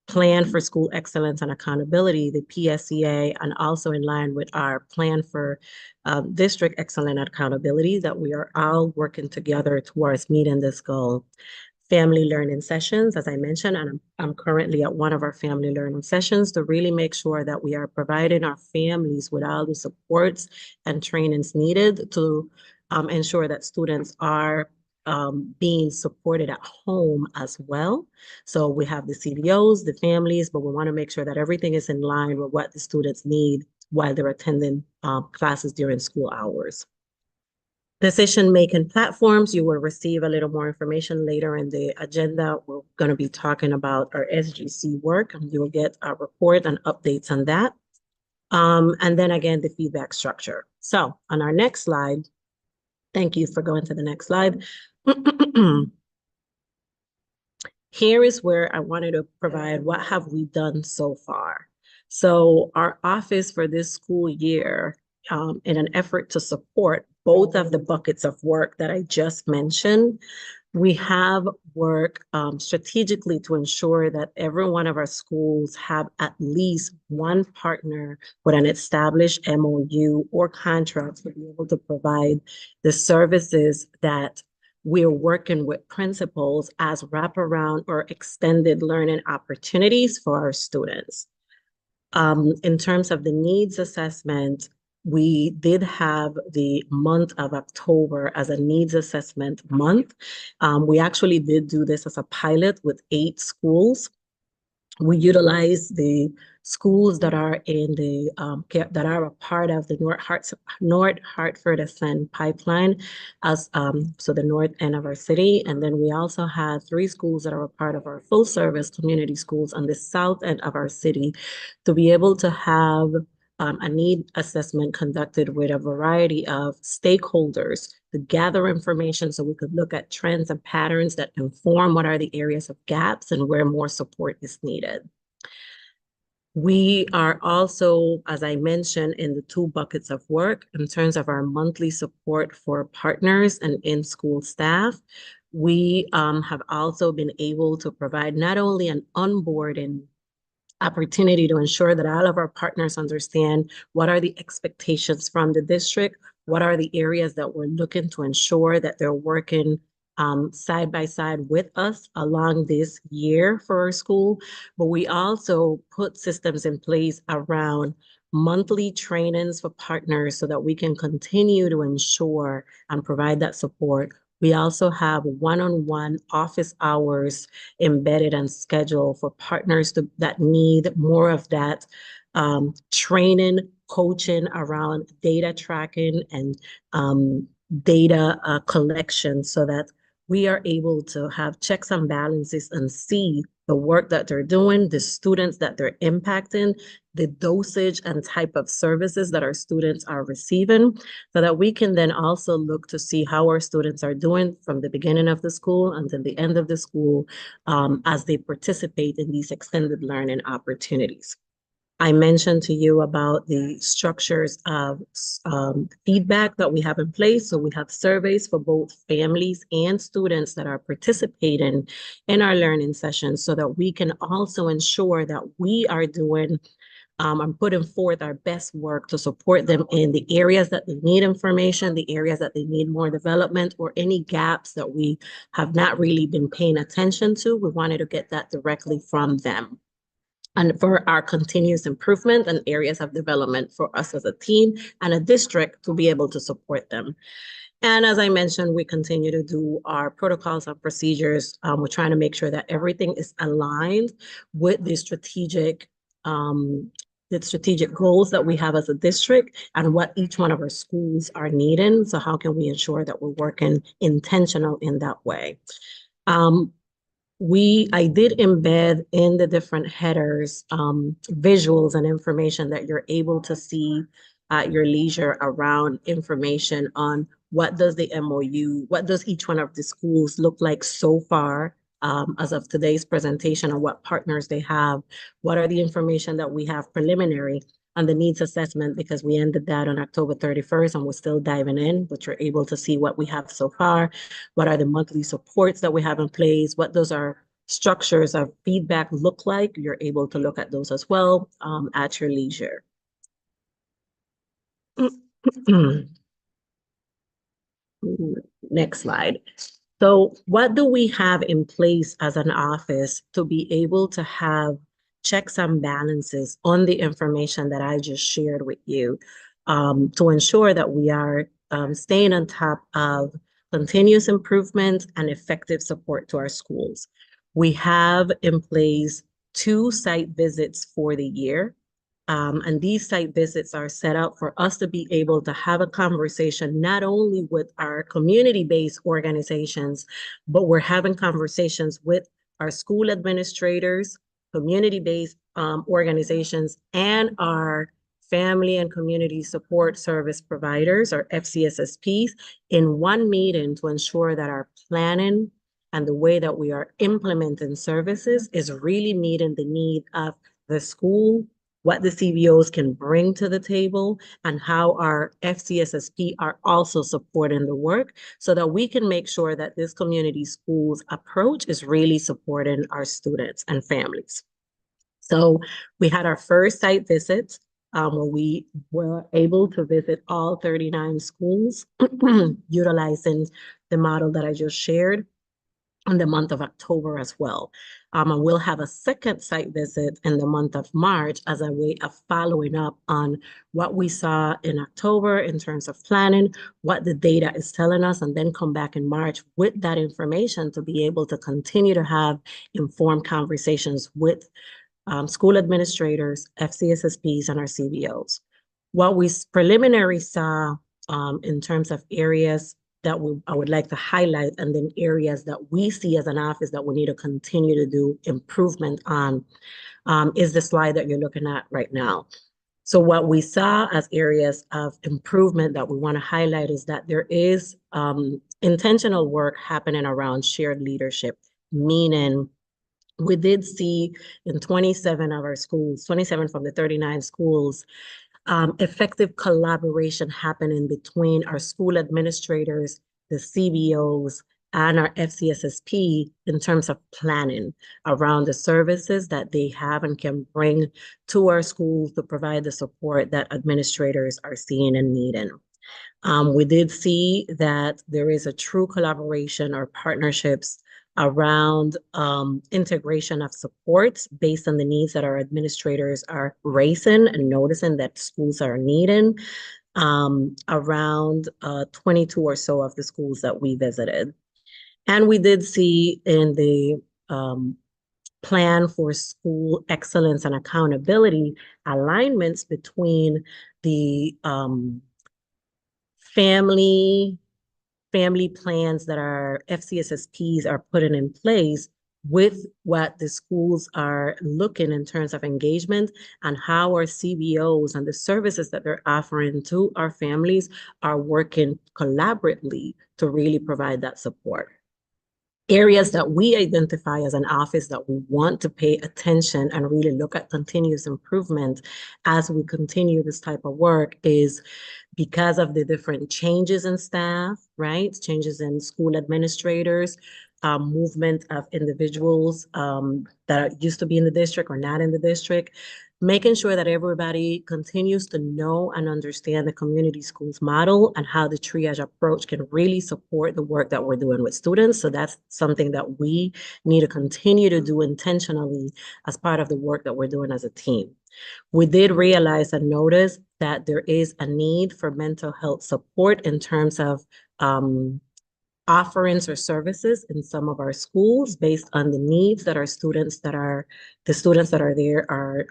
Plan for School Excellence and Accountability, the PSEA, and also in line with our Plan for District Excellence and Accountability, that we are all working together towards meeting this goal. Family learning sessions, as I mentioned, and I'm currently at one of our family learning sessions to really make sure that we are providing our families with all the supports and trainings needed to ensure that students are being supported at home as well. So we have the CBOs, the families, but we want to make sure that everything is in line with what the students need while they're attending classes during school hours. Decision-making platforms, you will receive a little more information later in the agenda. We're going to be talking about our SGC work, and you will get a report and updates on that. And then again, the feedback structure. So on our next slide, thank you for going to the next slide. Here is where I wanted to provide what have we done so far. So our office for this school year, in an effort to support both of the buckets of work that I just mentioned, we have worked strategically to ensure that every one of our schools have at least one partner with an established MOU or contract to be able to provide the services that we're working with principals as wraparound or extended learning opportunities for our students. In terms of the needs assessment, we did have the month of October as a needs assessment month. We actually did do this as a pilot with 8 schools. We utilize the schools that are in the that are a part of the North Hartford Ascend pipeline, as so the north end of our city, and then we also have 3 schools that are a part of our full service community schools on the south end of our city, to be able to have a need assessment conducted with a variety of stakeholders to gather information so we could look at trends and patterns that inform what are the areas of gaps and where more support is needed. We are also, as I mentioned, in the 2 buckets of work in terms of our monthly support for partners and in-school staff. We have also been able to provide not only an onboarding opportunity to ensure that all of our partners understand what are the expectations from the district, what are the areas that we're looking to ensure that they're working side by side with us along this year for our school. But we also put systems in place around monthly trainings for partners so that we can continue to ensure and provide that support. We also have one-on-one office hours embedded and scheduled for partners that need more of that training, coaching around data tracking and data collection, so that we are able to have checks and balances and see the work that they're doing, the students that they're impacting, the dosage and type of services that our students are receiving, so that we can then also look to see how our students are doing from the beginning of the school until the end of the school as they participate in these extended learning opportunities. I mentioned to you about the structures of feedback that we have in place. So we have surveys for both families and students that are participating in our learning sessions, so that we can also ensure that we are doing and putting forth our best work to support them in the areas that they need information, the areas that they need more development, or any gaps that we have not really been paying attention to. We wanted to get that directly from them, and for our continuous improvement and areas of development for us as a team and a district to be able to support them. And as I mentioned, we continue to do our protocols and procedures. We're trying to make sure that everything is aligned with the strategic goals that we have as a district and what each one of our schools are needing. So how can we ensure that we're working intentional in that way? I did embed in the different headers visuals and information that you're able to see at your leisure around information on what does the MOU, what does each one of the schools look like so far as of today's presentation, and what partners they have, what are the information that we have preliminary on the needs assessment, because we ended that on October 31st and we're still diving in, but you're able to see what we have so far. What are the monthly supports that we have in place? What those are structures of feedback look like? You're able to look at those as well at your leisure. Next slide. So what do we have in place as an office to be able to have checks and balances on the information that I just shared with you, to ensure that we are staying on top of continuous improvement and effective support to our schools? We have in place 2 site visits for the year. And these site visits are set up for us to be able to have a conversation not only with our community-based organizations, but we're having conversations with our school administrators, community-based organizations, and our family and community support service providers, or FCSSPs, in one meeting to ensure that our planning and the way that we are implementing services is really meeting the need of the school, what the CBOs can bring to the table, and how our FCSSP are also supporting the work, so that we can make sure that this community schools approach is really supporting our students and families. So we had our first site visit where we were able to visit all 39 schools utilizing the model that I just shared in the month of October as well. And we'll have a second site visit in the month of March as a way of following up on what we saw in October in terms of planning, what the data is telling us, and then come back in March with that information to be able to continue to have informed conversations with school administrators, FCSSPs, and our CBOs. What we preliminary saw in terms of areas that I would like to highlight, and then areas that we see as an office that we need to continue to do improvement on, is the slide that you're looking at right now. So what we saw as areas of improvement that we want to highlight is that there is intentional work happening around shared leadership, meaning we did see in 27 of our schools, 27 from the 39 schools, effective collaboration happening between our school administrators, the CBOs, and our FCSSP in terms of planning around the services that they have and can bring to our schools to provide the support that administrators are seeing and needing. We did see that there is a true collaboration or partnerships around integration of supports based on the needs that our administrators are raising and noticing that schools are needing around 22 or so of the schools that we visited. And we did see in the plan for school excellence and accountability alignments between the family plans that our FCSSPs are putting in place with what the schools are looking in terms of engagement, and how our CBOs and the services that they're offering to our families are working collaboratively to really provide that support. Areas that we identify as an office that we want to pay attention and really look at continuous improvement as we continue this type of work is because of the different changes in staff, right? Changes in school administrators, movement of individuals that used to be in the district or not in the district, making sure that everybody continues to know and understand the community schools model and how the triage approach can really support the work that we're doing with students. So that's something that we need to continue to do intentionally as part of the work that we're doing as a team. We did realize and notice that there is a need for mental health support in terms of offerings or services in some of our schools based on the needs that our students that are there are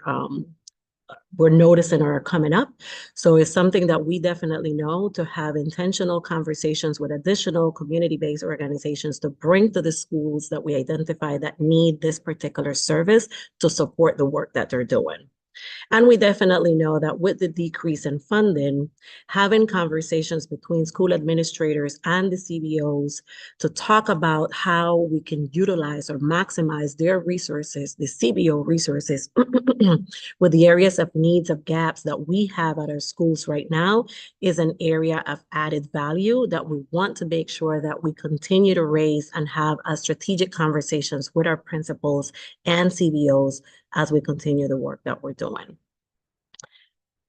we're noticing are coming up. So it's something that we definitely know to have intentional conversations with additional community-based organizations to bring to the schools that we identify that need this particular service to support the work that they're doing. And we definitely know that with the decrease in funding, having conversations between school administrators and the CBOs to talk about how we can utilize or maximize their resources, the CBO resources, with the areas of needs of gaps that we have at our schools right now is an area of added value that we want to make sure that we continue to raise and have strategic conversations with our principals and CBOs as we continue the work that we're doing.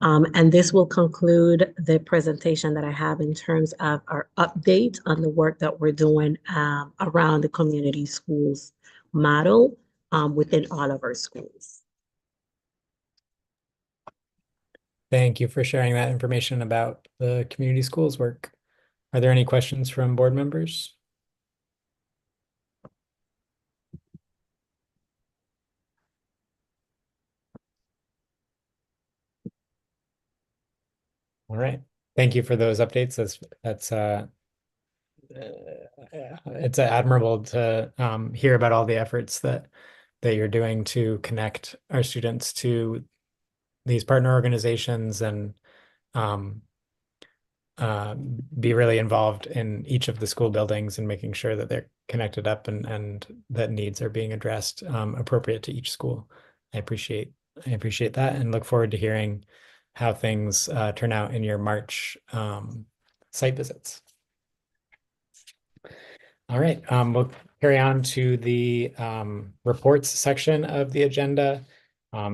And this will conclude the presentation that I have in terms of our update on the work that we're doing around the community schools model within all of our schools. Thank you for sharing that information about the community schools work. Are there any questions from board members? All right. Thank you for those updates. It's admirable to hear about all the efforts that you're doing to connect our students to these partner organizations and be really involved in each of the school buildings and making sure that they're connected up and that needs are being addressed appropriate to each school. I appreciate that and look forward to hearing how things turn out in your March site visits. All right, we'll carry on to the reports section of the agenda,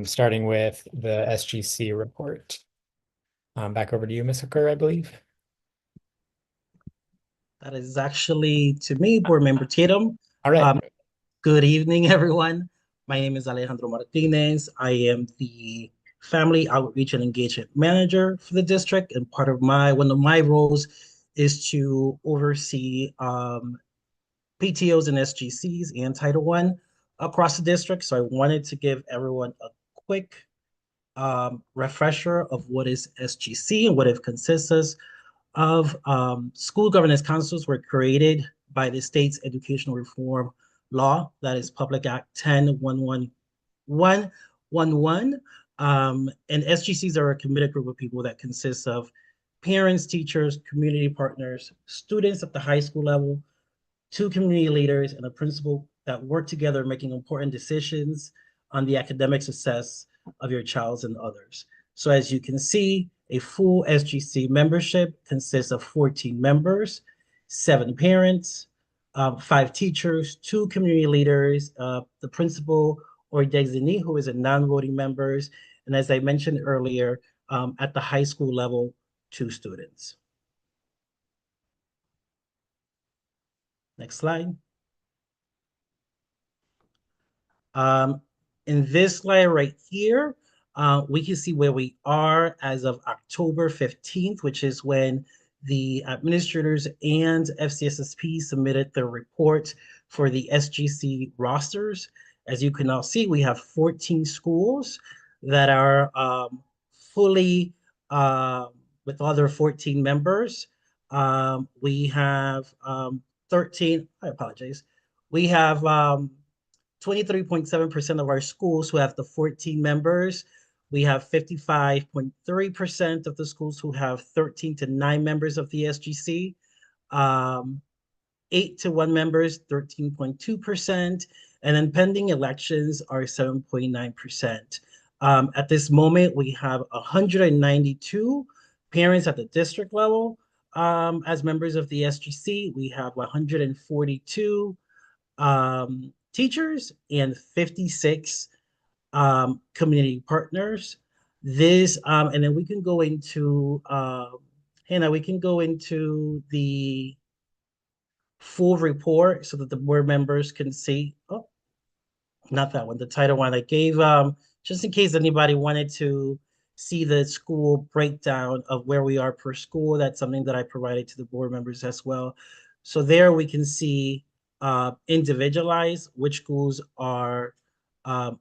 starting with the SGC report. Back over to you, Ms. Hooker, I believe. That is actually to me, Board Member Tatum. All right. Good evening, everyone. My name is Alejandro Martinez. I am the Family Outreach and Engagement Manager for the district, and one of my roles is to oversee PTOs and SGCs and Title I across the district. So I wanted to give everyone a quick refresher of what is SGC and what it consists of. School governance councils were created by the state's educational reform law, that is Public Act 10-11111. And SGCs are a committed group of people that consists of parents, teachers, community partners, students at the high school level, 2 community leaders, and a principal that work together making important decisions on the academic success of your child's and others. So as you can see, a full SGC membership consists of 14 members, 7 parents, 5 teachers, 2 community leaders, the principal or designee who is a non-voting members, and as I mentioned earlier, at the high school level, 2 students. Next slide. In this slide right here, we can see where we are as of October 15th, which is when the administrators and FCSSP submitted their report for the SGC rosters. As you can now see, we have 14 schools that are fully with other 14 members. We have 13, I apologize. We have 23.7% of our schools who have the 14 members. We have 55.3% of the schools who have 13 to 9 members of the SGC. 8 to 1 members, 13.2%. And then pending elections are 7.9%. At this moment, we have 192 parents at the district level as members of the SGC. We have 142 teachers and 56 community partners. This and then we can go into Hannah, we can go into the full report so that the board members can see. Oh, not that one, the title one I gave, just in case anybody wanted to see the school breakdown of where we are per school. That's something that I provided to the board members as well. So there we can see individualize which schools are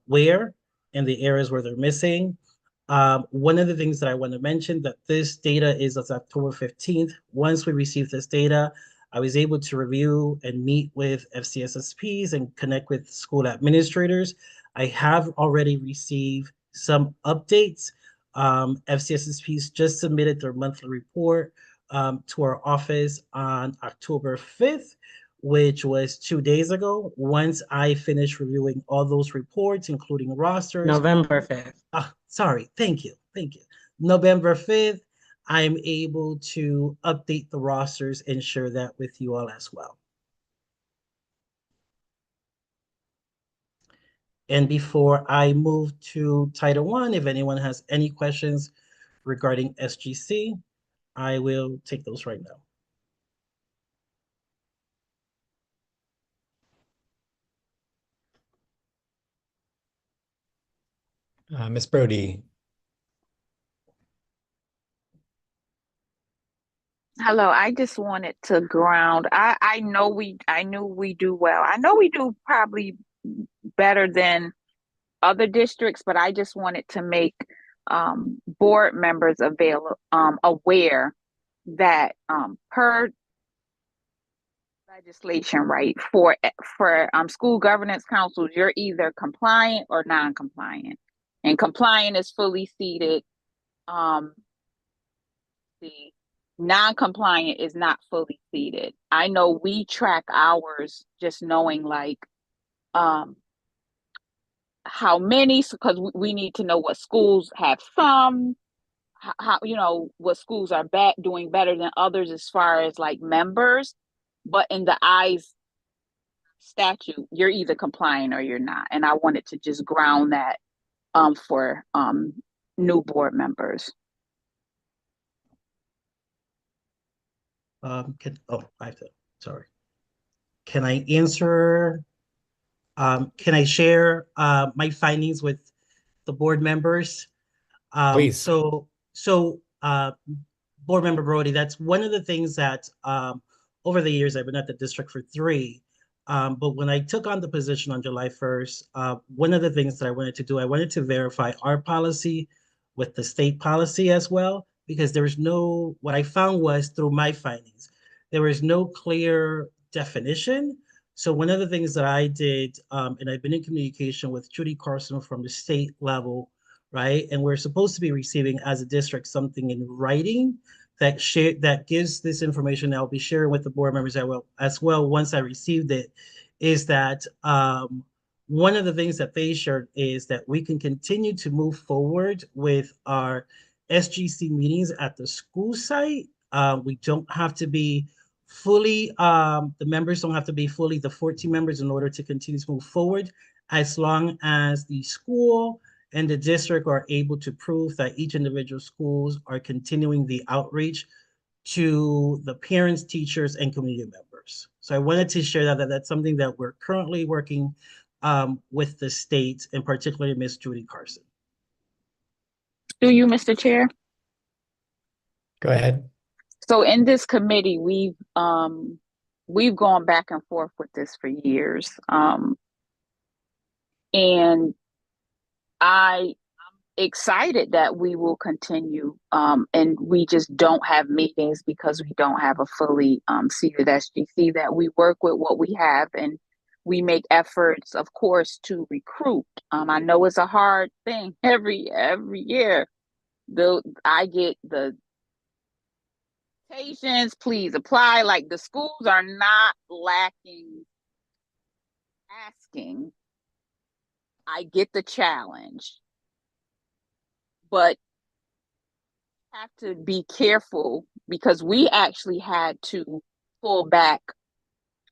where and the areas where they're missing. One of the things that I want to mention that this data is as October 15th. Once we receive this data, I was able to review and meet with FCSSPs and connect with school administrators. I have already received some updates. FCSSPs just submitted their monthly report to our office on October 5th, which was 2 days ago. Once I finish reviewing all those reports, including rosters. November 5th. Sorry, thank you. November 5th, I'm able to update the rosters and share that with you all as well. And before I move to Title I, if anyone has any questions regarding SGC, I will take those right now. Ms. Brody. Hello, I just wanted to ground. I knew we do well. I know we do probably better than other districts, but I just wanted to make board members aware that per legislation, right, for school governance councils, you're either compliant or non-compliant. And compliant is fully seated. The non-compliant is not fully seated. I know we track ours just knowing like how many, because we need to know what schools have some, how what schools are doing better than others as far as like members. But in the eyes statute, you're either compliant or you're not. And I wanted to just ground that for new board members. Sorry. Can I answer? Can I share my findings with the board members? Please. Board Member Brody, that's one of the things that over the years I've been at the district for 3. But when I took on the position on July 1st, one of the things that I wanted to do, I wanted to verify our policy with the state policy as well, because what I found was through my findings, there was no clear definition. So one of the things that I did, and I've been in communication with Judy Carson from the state level, right? And we're supposed to be receiving as a district something in writing that gives this information that I'll be sharing with the board members as well once I received it, is that one of the things that they shared is that we can continue to move forward with our SGC meetings at the school site. We don't have to be fully, the members don't have to be fully the 14 members in order to continue to move forward, as long as the school and the district are able to prove that each individual schools are continuing the outreach to the parents, teachers, and community members. So I wanted to share that's something that we're currently working with the state, and particularly Ms. Judy Carson. Do you, Mr. Chair? Go ahead. So in this committee, we've gone back and forth with this for years. And I'm excited that we will continue, and we just don't have meetings because we don't have a fully seated SGC, that we work with what we have, and we make efforts, of course, to recruit. I know it's a hard thing every year. I get the invitations, please apply. Like, the schools are not lacking asking. I get the challenge, but have to be careful because we actually had to pull back.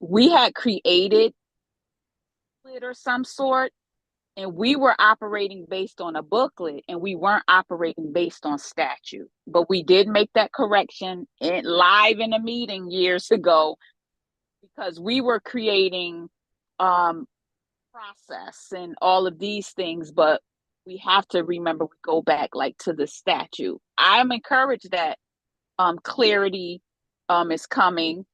We had created it or some sort, and we were operating based on a booklet, and we weren't operating based on statute. But we did make that correction live in a meeting years ago, because we were creating process and all of these things, but we have to remember, we go back like to the statute. I'm encouraged that clarity is coming,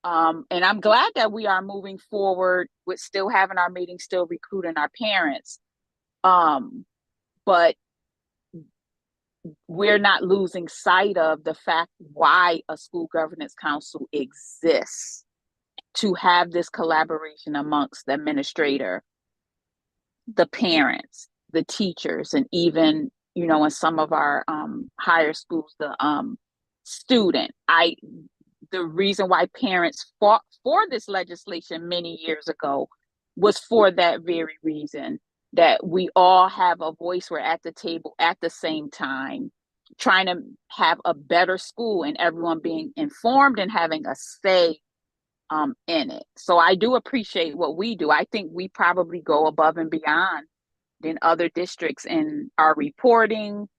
and I'm glad that we are moving forward with still having our meetings, still recruiting our parents, but we're not losing sight of the fact why a school governance council exists, to have this collaboration amongst the administrator, the parents, the teachers, and even, in some of our higher schools, the student. The reason why parents fought for this legislation many years ago was for that very reason, that we all have a voice. We're at the table at the same time, trying to have a better school, and everyone being informed and having a say in it. So I do appreciate what we do. I think we probably go above and beyond than other districts in our reporting,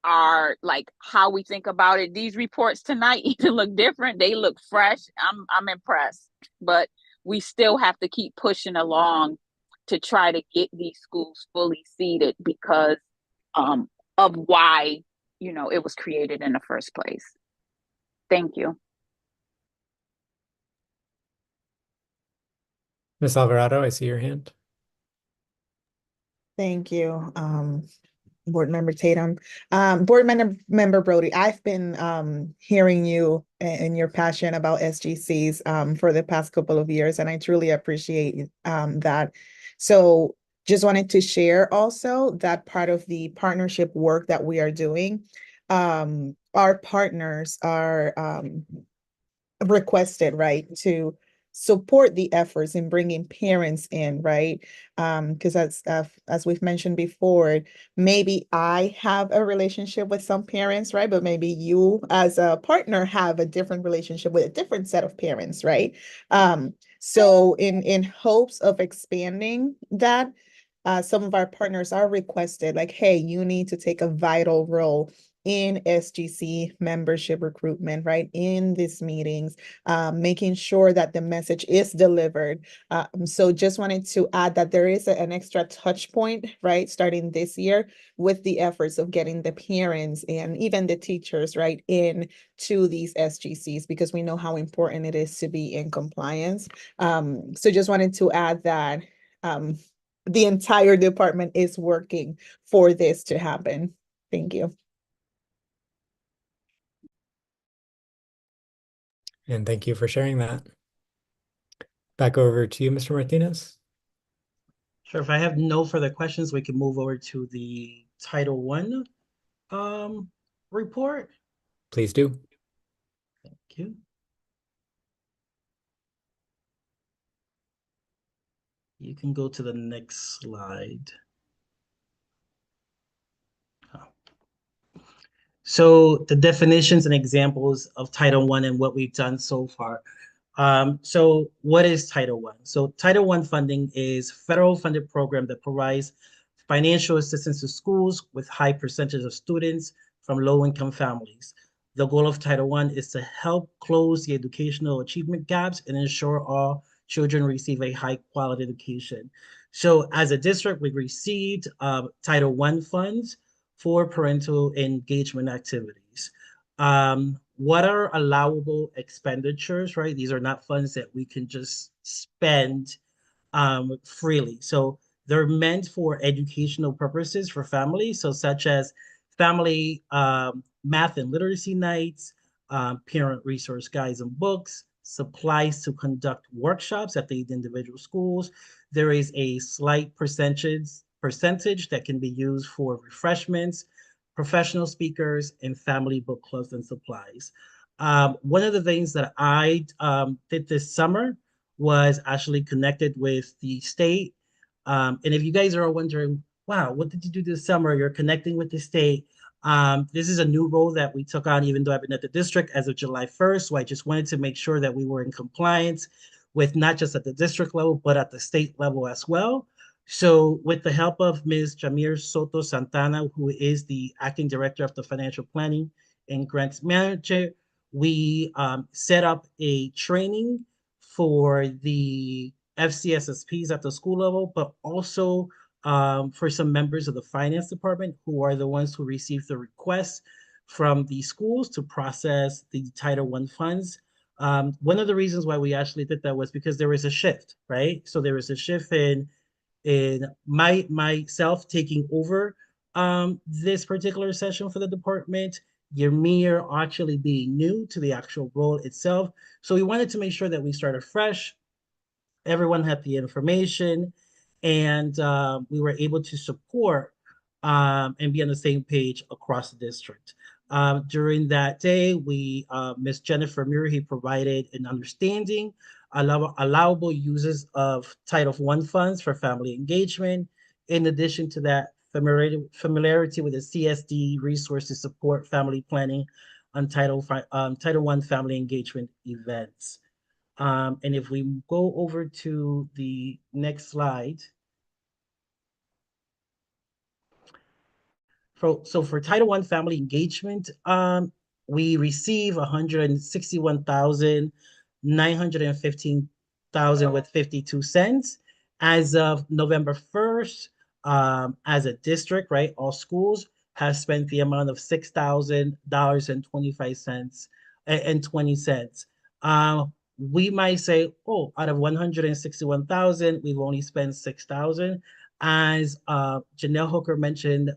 our, like, how we think about it. These reports tonight even look different. They look fresh. I'm impressed, but we still have to keep pushing along to try to get these schools fully seated because of why, it was created in the first place. Thank you. Ms. Alvarado, I see your hand. Thank you, Board Member Tatum. Board Member Brody, I've been hearing you and your passion about SGCs for the past couple of years, and I truly appreciate that. So just wanted to share also that part of the partnership work that we are doing, our partners are requested, right, to support the efforts in bringing parents in, right? Because as we've mentioned before, maybe I have a relationship with some parents, right? But maybe you as a partner have a different relationship with a different set of parents, right? So in hopes of expanding that, some of our partners are requested, like, hey, you need to take a vital role in SGC membership recruitment, right? In these meetings, making sure that the message is delivered. So just wanted to add that there is an extra touch point, right? Starting this year with the efforts of getting the parents and even the teachers, right, in to these SGCs, because we know how important it is to be in compliance. So just wanted to add that the entire department is working for this to happen. Thank you. And thank you for sharing that. Back over to you, Mr. Martinez. Sure, if I have no further questions, we can move over to the Title I report. Please do. Thank you. You can go to the next slide. So the definitions and examples of Title I and what we've done so far. So what is Title I? So Title I funding is federal funded program that provides financial assistance to schools with high percentage of students from low-income families. The goal of Title I is to help close the educational achievement gaps and ensure all children receive a high-quality education. So as a district, we received Title I funds for parental engagement activities. What are allowable expenditures, right? These are not funds that we can just spend freely. So they're meant for educational purposes for families, so such as family math and literacy nights, parent resource guides and books, supplies to conduct workshops at the individual schools. There is a slight percentage that can be used for refreshments, professional speakers, and family book clubs and supplies. One of the things that I did this summer was actually connected with the state. And if you guys are wondering, wow, what did you do this summer? You're connecting with the state. This is a new role that we took on, even though I've been at the district as of July 1st. So I just wanted to make sure that we were in compliance with not just at the district level, but at the state level as well. So with the help of Ms. Jamir Soto Santana, who is the acting director of the financial planning and grants manager, we set up a training for the FCSSPs at the school level, but also for some members of the finance department who are the ones who receive the requests from the schools to process the Title I funds. One of the reasons why we actually did that was because there was a shift, right? So there was a shift in myself taking over this particular session for the department, Yamir actually being new to the actual role itself. So we wanted to make sure that we started fresh. Everyone had the information, and we were able to support and be on the same page across the district. During that day, Ms. Jennifer Murray provided an understanding, allowable uses of Title I funds for family engagement. In addition to that, familiarity with the CSD resources support family planning on Title I family engagement events. And if we go over to the next slide. So for Title I family engagement, we receive 161,915,000 with 52 cents. As of November 1st, as a district, right, all schools have spent the amount of $6,000.25 and 20 cents. We might say, oh, out of 161,000, we've only spent 6,000. As Janelle Hooker mentioned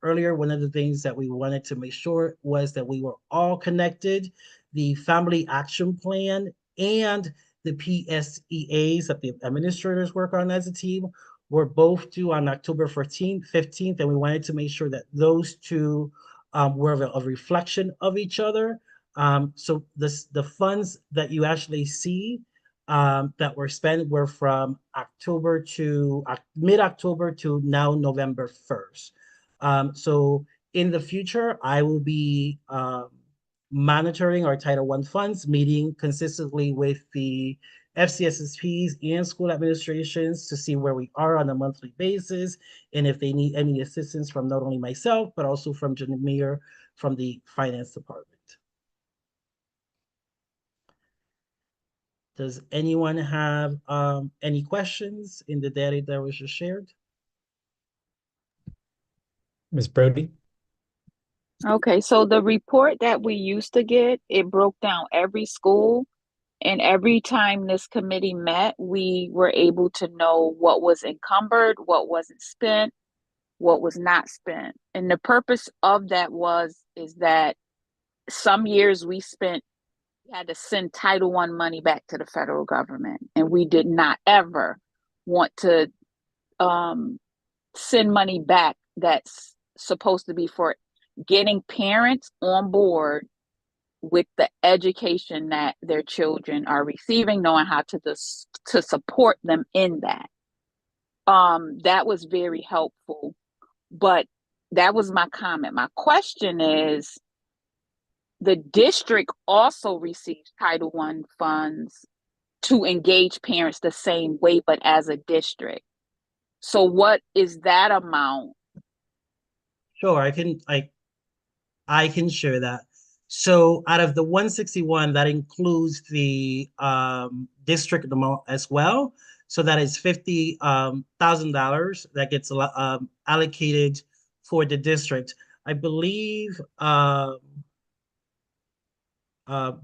earlier, one of the things that we wanted to make sure was that we were all connected. The Family Action Plan and the PSEAs that the administrators work on as a team were both due on October 15th, and we wanted to make sure that those two were a reflection of each other. So the funds that you actually see that were spent were from October to mid-October to now November 1st. So in the future, I will be monitoring our Title I funds, meeting consistently with the FCSSPs and school administrations to see where we are on a monthly basis, and if they need any assistance from not only myself, but also from Jamir from the finance department. Does anyone have any questions in the data that was just shared? Ms. Brody? Okay, so the report that we used to get, it broke down every school, and every time this committee met, we were able to know what was encumbered, what wasn't spent, what was not spent. And the purpose of that is that some years we had to send Title I money back to the federal government, and we did not ever want to send money back that's supposed to be for getting parents on board with the education that their children are receiving, knowing how to support them in that. That was very helpful, but that was my comment. My question is, the district also receives Title I funds to engage parents the same way, but as a district. So what is that amount? Sure, I can share that. So out of the 161, that includes the district amount as well. So that is $50,000 that gets allocated for the district. I believe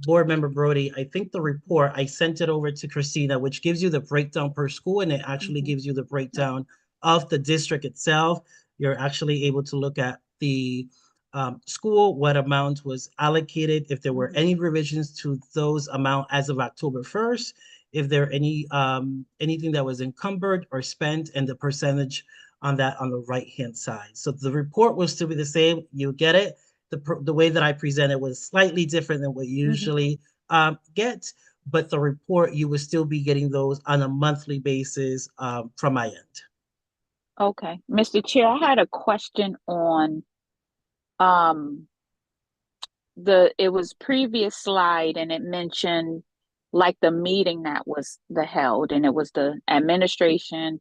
Board Member Brody, I think the report, I sent it over to Christina, which gives you the breakdown per school, and it actually gives you the breakdown of the district itself. You're actually able to look at the school, what amount was allocated, if there were any revisions to those amount as of October 1st, if there any anything that was encumbered or spent, and the percentage on that on the right-hand side. So the report will still be the same. You get it. The way that I presented was slightly different than what you usually get, but the report, you will still be getting those on a monthly basis from my end. Okay, Mr. Chair, I had a question on it was previous slide, and it mentioned like the meeting that was held, and it was the administration,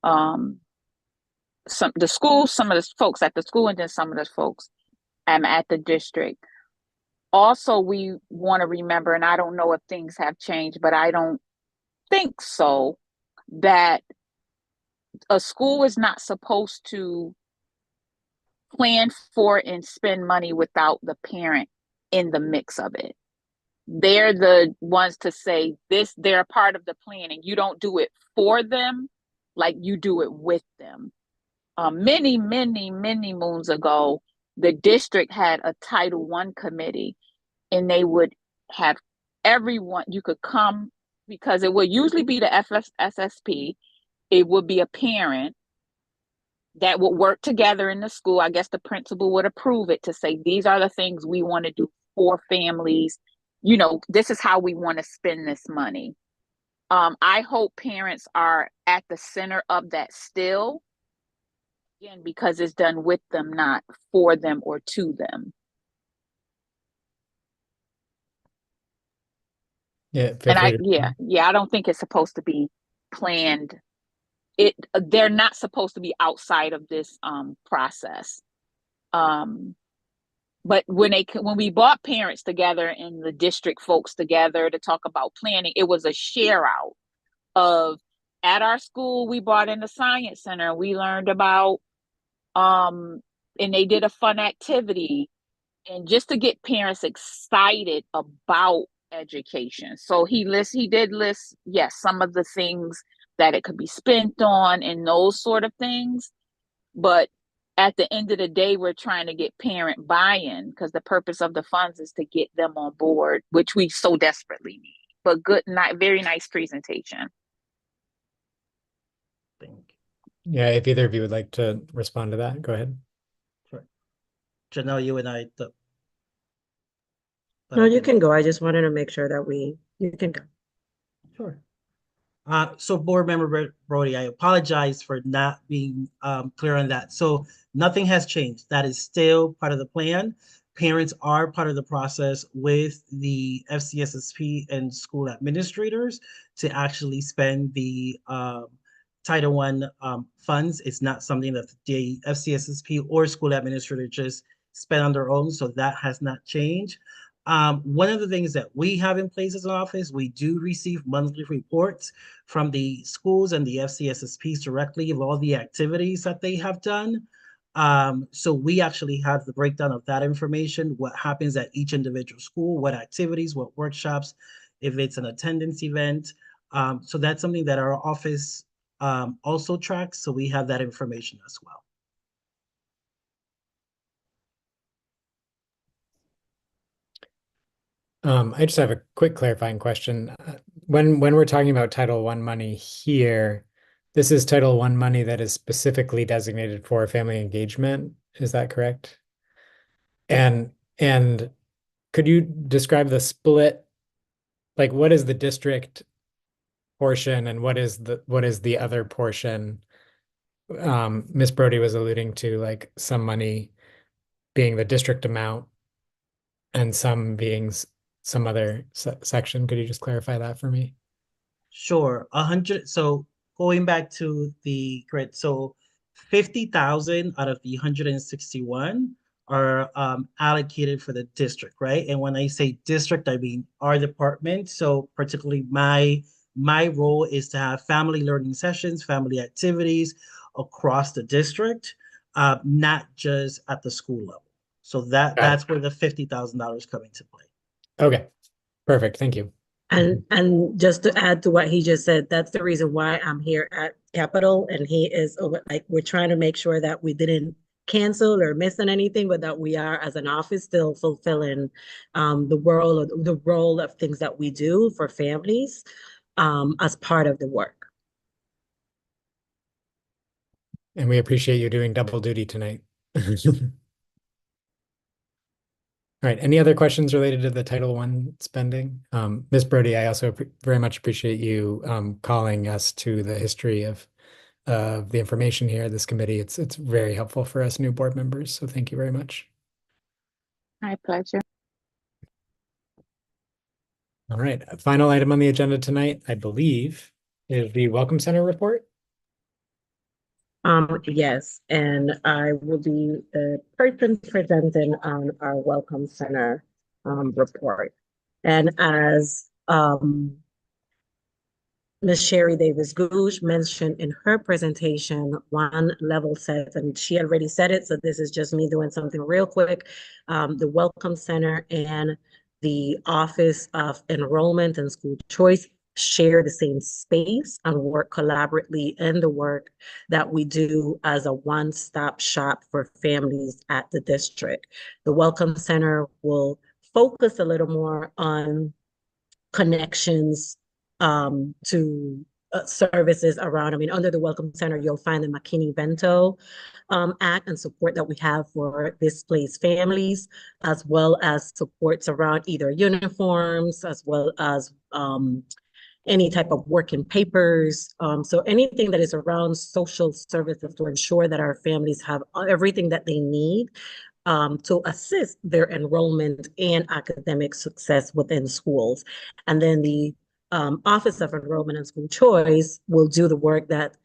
the school, some of the folks at the school, and then some of the folks at the district. Also, we want to remember, and I don't know if things have changed, but I don't think so, that a school is not supposed to plan for and spend money without the parent in the mix of it. They're the ones to say this, they're a part of the planning. You don't do it for them, like you do it with them. Many moons ago, the district had a Title I committee, and they would have everyone, you could come, because it would usually be the SSP, it would be a parent that would work together in the school. I guess the principal would approve it to say, these are the things we want to do for families. You know, this is how we want to spend this money. I hope parents are at the center of that still, again, because it's done with them, not for them or to them. Yeah, and I don't think it's supposed to be planned. They're not supposed to be outside of this process. But when we brought parents together and the district folks together to talk about planning, it was a share out of, at our school, we brought in the science center. We learned about, and they did a fun activity, and just to get parents excited about education. So he did list, yes, some of the things that it could be spent on and those sort of things. But at the end of the day, we're trying to get parent buy-in, because the purpose of the funds is to get them on board, which we so desperately need. But very nice presentation. Yeah, if either of you would like to respond to that, go ahead. Sure. Janelle, you and I. No, you can go. I just wanted to make sure that you can go. Sure. So Board Member Brody, I apologize for not being clear on that. So nothing has changed. That is still part of the plan. Parents are part of the process with the FCSSP and school administrators to actually spend the Title I funds. It's not something that the FCSSP or school administrator just spend on their own, so that has not changed. One of the things that we have in place as an office, we do receive monthly reports from the schools and the FCSSPs directly of all the activities that they have done. So we actually have the breakdown of that information, what happens at each individual school, what activities, what workshops, if it's an attendance event. So that's something that our office also tracks, so we have that information as well. I just have a quick clarifying question. When we're talking about Title I money here, this is Title I money that is specifically designated for family engagement. Is that correct? And could you describe the split? Like, what is the district portion and what is the other portion? Ms. Brody was alluding to like some money being the district amount and some being some other section. Could you just clarify that for me? Sure. 100. So going back to the grid, so 50,000 out of the 161 are allocated for the district, right? And when I say district, I mean our department. So particularly my role is to have family learning sessions, family activities across the district, not just at the school level. So that's where the $50,000 come into play. Okay, perfect. Thank you. And just to add to what he just said, that's the reason why I'm here at Capitol, and he is like, we're trying to make sure that we didn't cancel or missing anything, but that we are as an office still fulfilling the role of things that we do for families as part of the work. And we appreciate you doing double duty tonight. All right, any other questions related to the Title I spending? Ms. Brody, I also very much appreciate you calling us to the history of the information here, this committee. It's very helpful for us new board members, so thank you very much. My pleasure. All right, final item on the agenda tonight, I believe, is the Welcome Center report. Yes, and I will be the person presenting on our Welcome Center report. And as Ms. Sherry Davis Gooch mentioned in her presentation, one level set, and she already said it, so this is just me doing something real quick. The Welcome Center and the Office of Enrollment and School Choice share the same space and work collaboratively in the work that we do as a one-stop shop for families at the district. The Welcome Center will focus a little more on connections to services around. I mean, under the Welcome Center, you'll find the McKinney-Vento Act and support that we have for displaced families, as well as supports around either uniforms, as well as any type of working papers. So anything that is around social services to ensure that our families have everything that they need to assist their enrollment and academic success within schools. And then the Office of Enrollment and School Choice will do the work that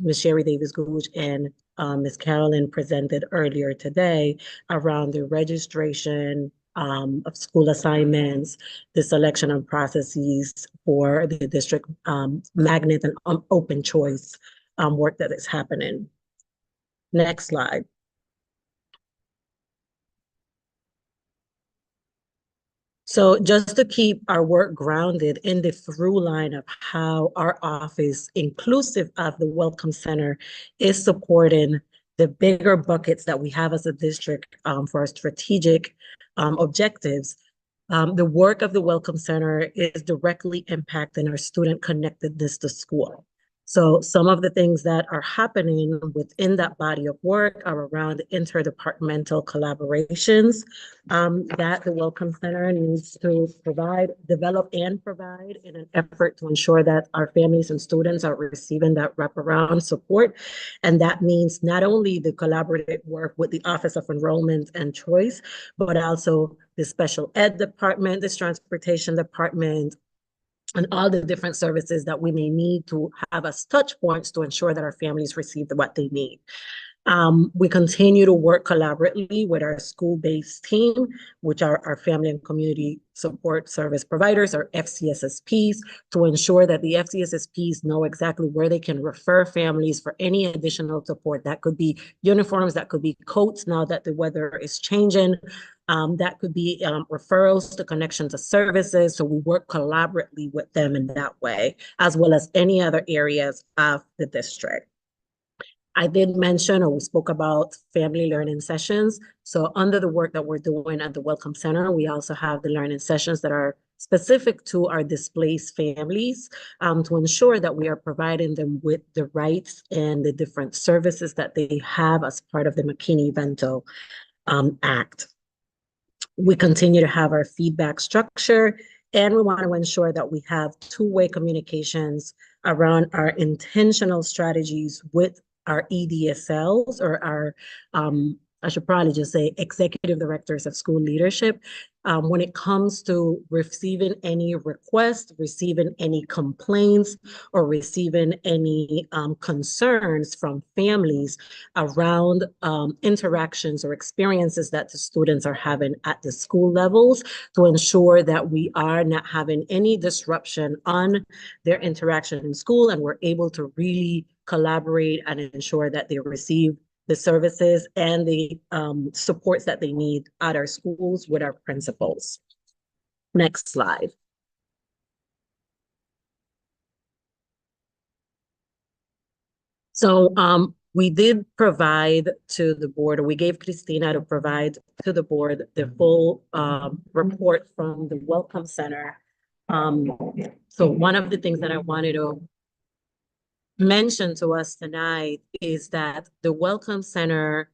Ms. Sherry Davis Gooch and Ms. Carolyn presented earlier today around the registration of school assignments, the selection of processes for the district magnet and open choice work that is happening. Next slide. So just to keep our work grounded in the through line of how our office, inclusive of the Welcome Center, is supporting the bigger buckets that we have as a district for our strategic objectives, the work of the Welcome Center is directly impacting our student connectedness to school. So some of the things that are happening within that body of work are around interdepartmental collaborations that the Welcome Center needs to develop and provide in an effort to ensure that our families and students are receiving that wraparound support. And that means not only the collaborative work with the Office of Enrollment and Choice, but also the special ed department, this transportation department, and all the different services that we may need to have as touch points to ensure that our families receive what they need. We continue to work collaboratively with our school-based team, which are our family and community support service providers, or FCSSPs, to ensure that the FCSSPs know exactly where they can refer families for any additional support. That could be uniforms, that could be coats now that the weather is changing. That could be referrals to connection to services. So we work collaboratively with them in that way, as well as any other areas of the district. I did mention, or we spoke about, family learning sessions. So under the work that we're doing at the Welcome Center, we also have the learning sessions that are specific to our displaced families, to ensure that we are providing them with the rights and the different services that they have as part of the McKinney-Vento Act. We continue to have our feedback structure, and we want to ensure that we have two-way communications around our intentional strategies with our EDSLs, or our, I should probably just say, executive directors of school leadership, when it comes to receiving any requests, receiving any complaints, or receiving any concerns from families around interactions or experiences that the students are having at the school levels, to ensure that we are not having any disruption on their interaction in school, and we're able to really collaborate and ensure that they receive the services and the supports that they need at our schools with our principals. Next slide. So we did provide to the board, or we gave Christina to provide to the board, the full report from the Welcome Center. So one of the things that I wanted to mention to us tonight is that the Welcome Center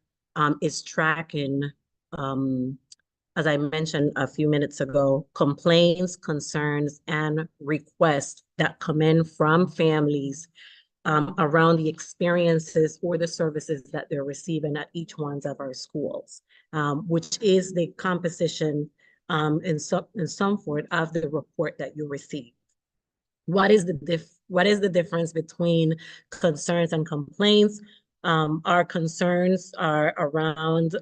is tracking, as I mentioned a few minutes ago, complaints, concerns, and requests that come in from families around the experiences or the services that they're receiving at each one of our schools, which is the composition in some form of the report that you receive. What is the difference between concerns and complaints? Our concerns are around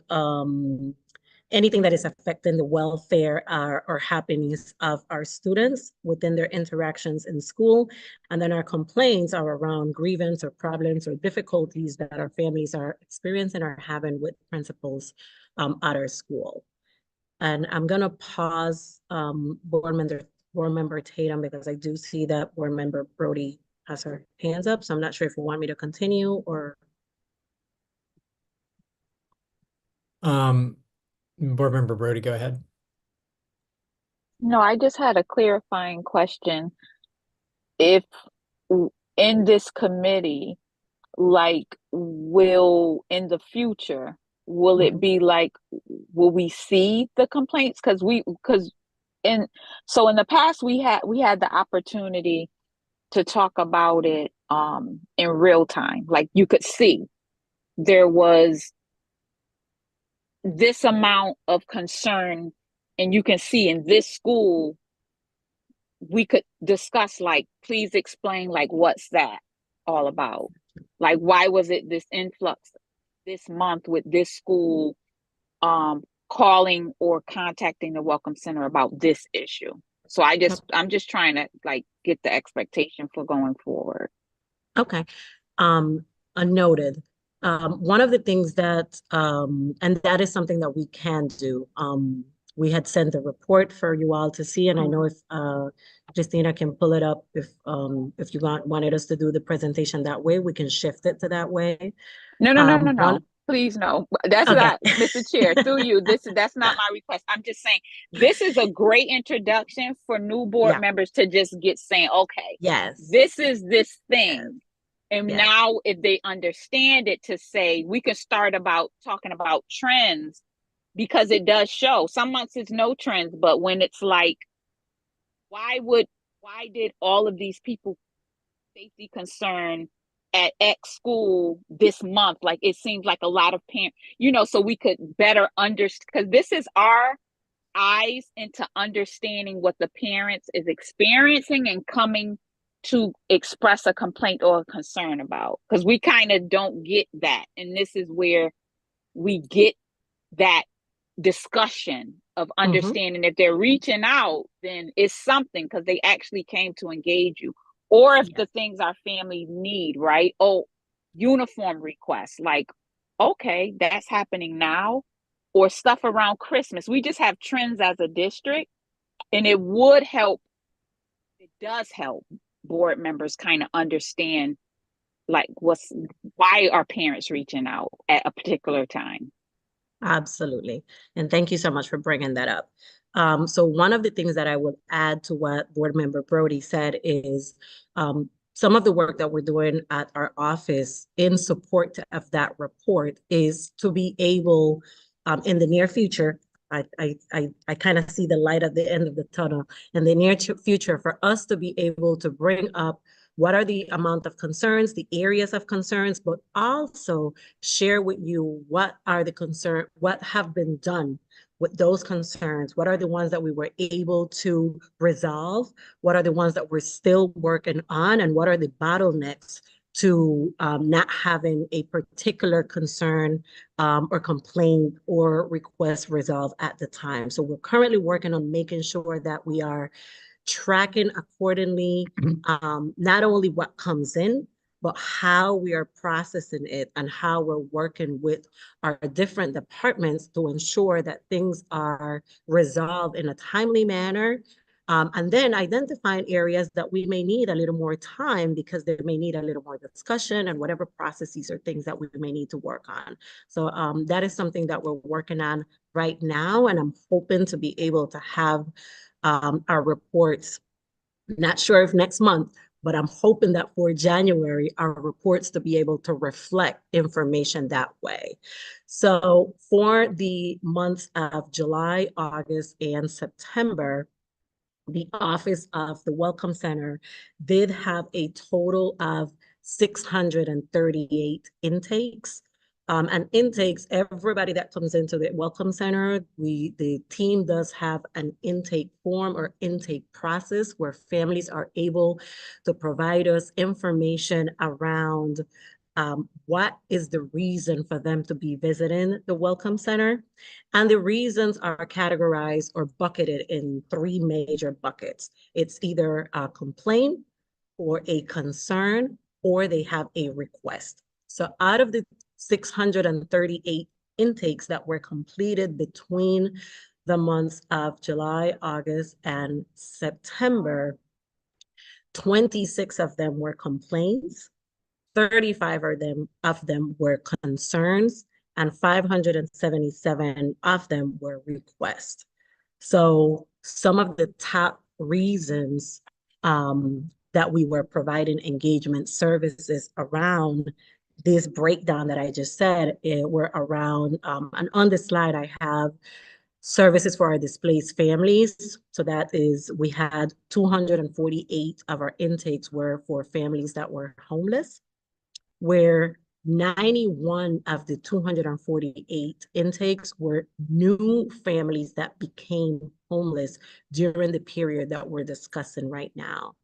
anything that is affecting the welfare or happiness of our students within their interactions in school. And then our complaints are around grievance or problems or difficulties that our families are experiencing or having with principals at our school. And I'm gonna pause Board Member Tatum, because I do see that Board Member Brody has her hands up. So I'm not sure if you want me to continue or. Board Member Brody, go ahead. No, I just had a clarifying question. If in this committee, like, in the future, will it be like, will we see the complaints? In the past we had the opportunity to talk about it in real time. Like, you could see there was this amount of concern, and you can see in this school we could discuss, like, please explain, like, what's that all about? Like, why was it this influx this month with this school calling or contacting the Welcome Center about this issue? So I'm just trying to, like, get the expectation for going forward. Okay. Noted. One of the things that, and that is something that we can do. We had sent a report for you all to see, and I know if Christina can pull it up, if you wanted us to do the presentation that way, we can shift it to that way. No. Please, no. That's okay. Not, Mr. Chair, through you. That's not my request. I'm just saying this is a great introduction for new board members to just get saying, okay, yes, this is this thing. And now if they understand it, to say we can start about talking about trends, because it does show. Some months it's no trends, but when it's like, why did all of these people safety concern at X school this month? Like, it seems like a lot of parents, so we could better understand, because this is our eyes into understanding what the parents is experiencing and coming to express a complaint or a concern about, because we kind of don't get that. And this is where we get that discussion of understanding if they're reaching out, then it's something because they actually came to engage you. Or if the things our family need, right? Oh, uniform requests, like, okay, that's happening now. Or stuff around Christmas. We just have trends as a district, and it would help. It does help board members kind of understand, like, why are parents reaching out at a particular time. Absolutely. And thank you so much for bringing that up. So one of the things that I would add to what Board Member Brody said is some of the work that we're doing at our office in support of that report is to be able, in the near future, I kind of see the light at the end of the tunnel, in the near future, for us to be able to bring up what are the amount of concerns, the areas of concerns, but also share with you what are the concerns, what have been done with those concerns, what are the ones that we were able to resolve, what are the ones that we're still working on, and what are the bottlenecks to not having a particular concern or complaint or request resolved at the time. So we're currently working on making sure that we are tracking accordingly, not only what comes in, but how we are processing it and how we're working with our different departments to ensure that things are resolved in a timely manner. And then identifying areas that we may need a little more time because they may need a little more discussion and whatever processes or things that we may need to work on. So that is something that we're working on right now. And I'm hoping to be able to have our reports, not sure if next month, but I'm hoping that for January, our reports to be able to reflect information that way. So for the months of July, August, and September, the Office of the Welcome Center did have a total of 638 intakes. And intakes, everybody that comes into the Welcome Center, the team does have an intake form or intake process where families are able to provide us information around what is the reason for them to be visiting the Welcome Center. And the reasons are categorized or bucketed in 3 major buckets. It's either a complaint or a concern, or they have a request. So out of the 638 intakes that were completed between the months of July, August, and September, 26 of them were complaints, 35 of them were concerns, and 577 of them were requests. So some of the top reasons that we were providing engagement services around this breakdown that I just said, were around, and on the slide I have services for our displaced families. So that is, we had 248 of our intakes were for families that were homeless, where 91 of the 248 intakes were new families that became homeless during the period that we're discussing right now.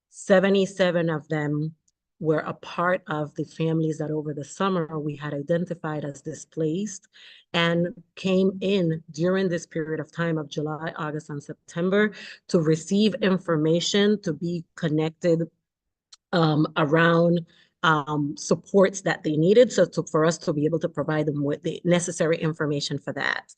77 of them were a part of the families that over the summer we had identified as displaced and came in during this period of time of July, August, and September to receive information, to be connected around supports that they needed. So for us to be able to provide them with the necessary information for that.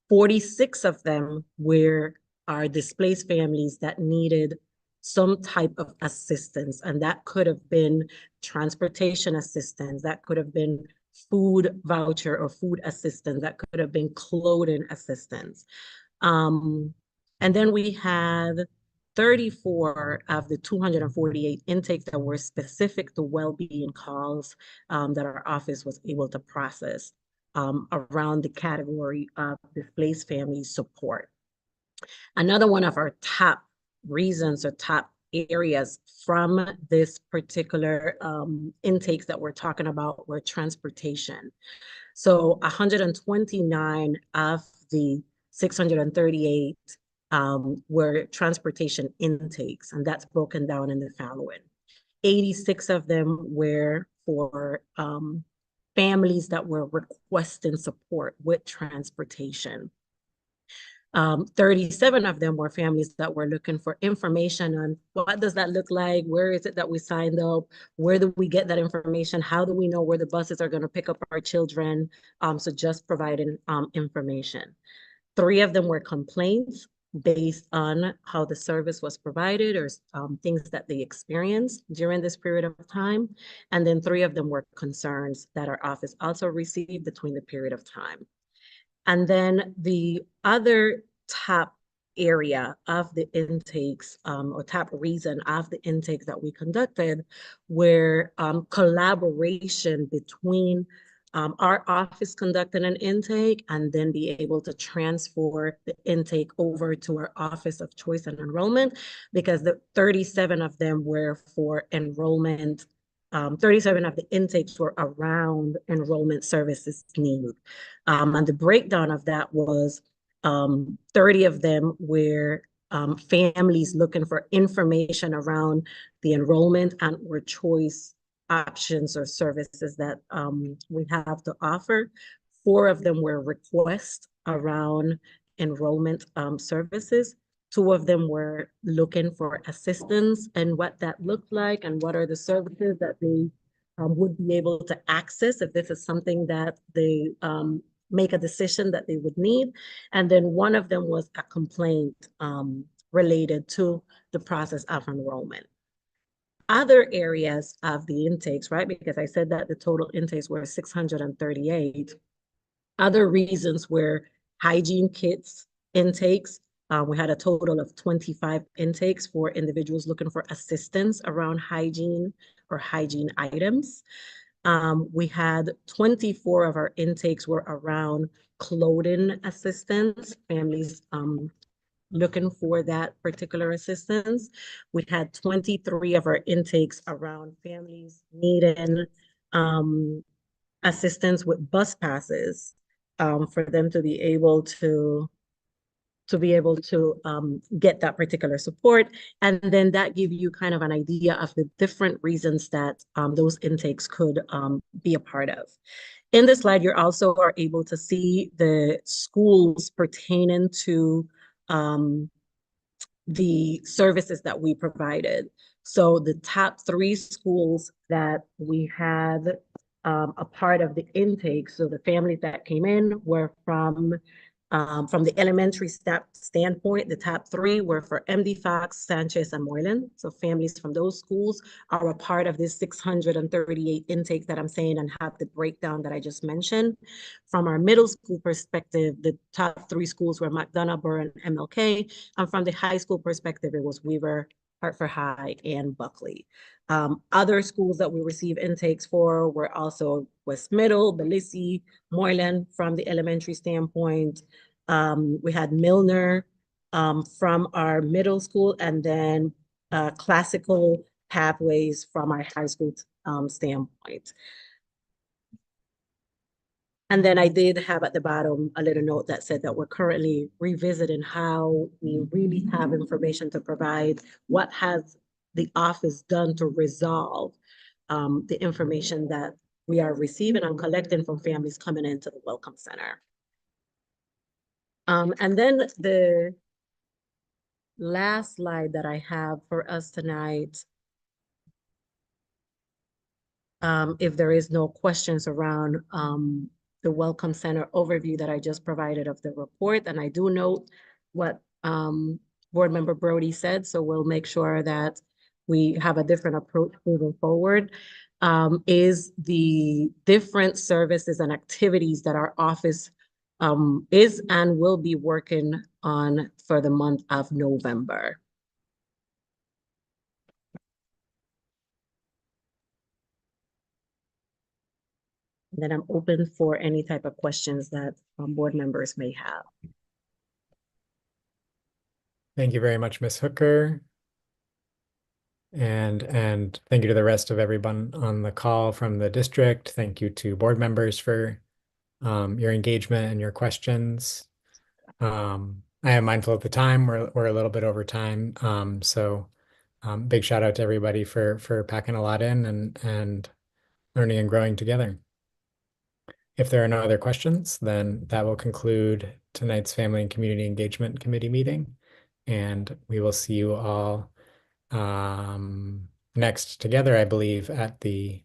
46 of them were our displaced families that needed some type of assistance. And that could have been transportation assistance, that could have been food voucher or food assistance, that could have been clothing assistance. And then we had 34 of the 248 intakes that were specific to well-being calls that our office was able to process around the category of displaced family support. Another one of our top reasons or top areas from this particular intakes that we're talking about were transportation. So 129 of the 638 were transportation intakes, and that's broken down in the following. 86 of them were for families that were requesting support with transportation. 37 of them were families that were looking for information on what does that look like? Where is it that we signed up? Where do we get that information? How do we know where the buses are going to pick up our children? So just providing information. 3 of them were complaints based on how the service was provided or things that they experienced during this period of time. And then 3 of them were concerns that our office also received between the period of time. And then the other top area of the intakes or top reason of the intakes that we conducted were collaboration between our office conducting an intake and then be able to transfer the intake over to our Office of Choice and Enrollment, because the 37 of them were for enrollment. 37 of the intakes were around enrollment services need. And the breakdown of that was 30 of them were families looking for information around the enrollment and or choice options or services that we have to offer. 4 of them were requests around enrollment services. 2 of them were looking for assistance and what that looked like and what are the services that they would be able to access if this is something that they make a decision that they would need. And then 1 of them was a complaint related to the process of enrollment. Other areas of the intakes, right? Because I said that the total intakes were 638. Other reasons were hygiene kits intakes. We had a total of 25 intakes for individuals looking for assistance around hygiene or hygiene items. We had 24 of our intakes were around clothing assistance, families looking for that particular assistance. We had 23 of our intakes around families needing assistance with bus passes for them to be able to get that particular support. And then that gives you kind of an idea of the different reasons that those intakes could be a part of. In this slide, you also are able to see the schools pertaining to the services that we provided. So the top 3 schools that we had a part of the intake, so the families that came in were from the elementary standpoint, the top 3 were for MD Fox, Sanchez, and Moylan. So families from those schools are a part of this 638 intakes that I'm saying and have the breakdown that I just mentioned. From our middle school perspective, the top 3 schools were McDonough, Burr, and MLK. And from the high school perspective, it was Weaver, Hartford High, and Buckley. Other schools that we receive intakes for were also West Middle, Belize, Moylan from the elementary standpoint. We had Milner from our middle school, and then Classical Pathways from our high school standpoint. And then I did have at the bottom a little note that said that we're currently revisiting how we really have information to provide, what has the office done to resolve the information that we are receiving and collecting from families coming into the Welcome Center. And then the last slide that I have for us tonight, if there is no questions around the Welcome Center overview that I just provided of the report, and I do note what Board Member Brody said, so we'll make sure that we have a different approach moving forward, is the different services and activities that our office is and will be working on for the month of November. And then I'm open for any type of questions that board members may have. Thank you very much, Ms. Hooker. And thank you to the rest of everyone on the call from the district. Thank you to board members for your engagement and your questions. I am mindful of the time. We're a little bit over time. Big shout out to everybody for packing a lot in and learning and growing together. If there are no other questions, then that will conclude tonight's Family and Community Engagement Committee meeting. And we will see you all next together, I believe, at the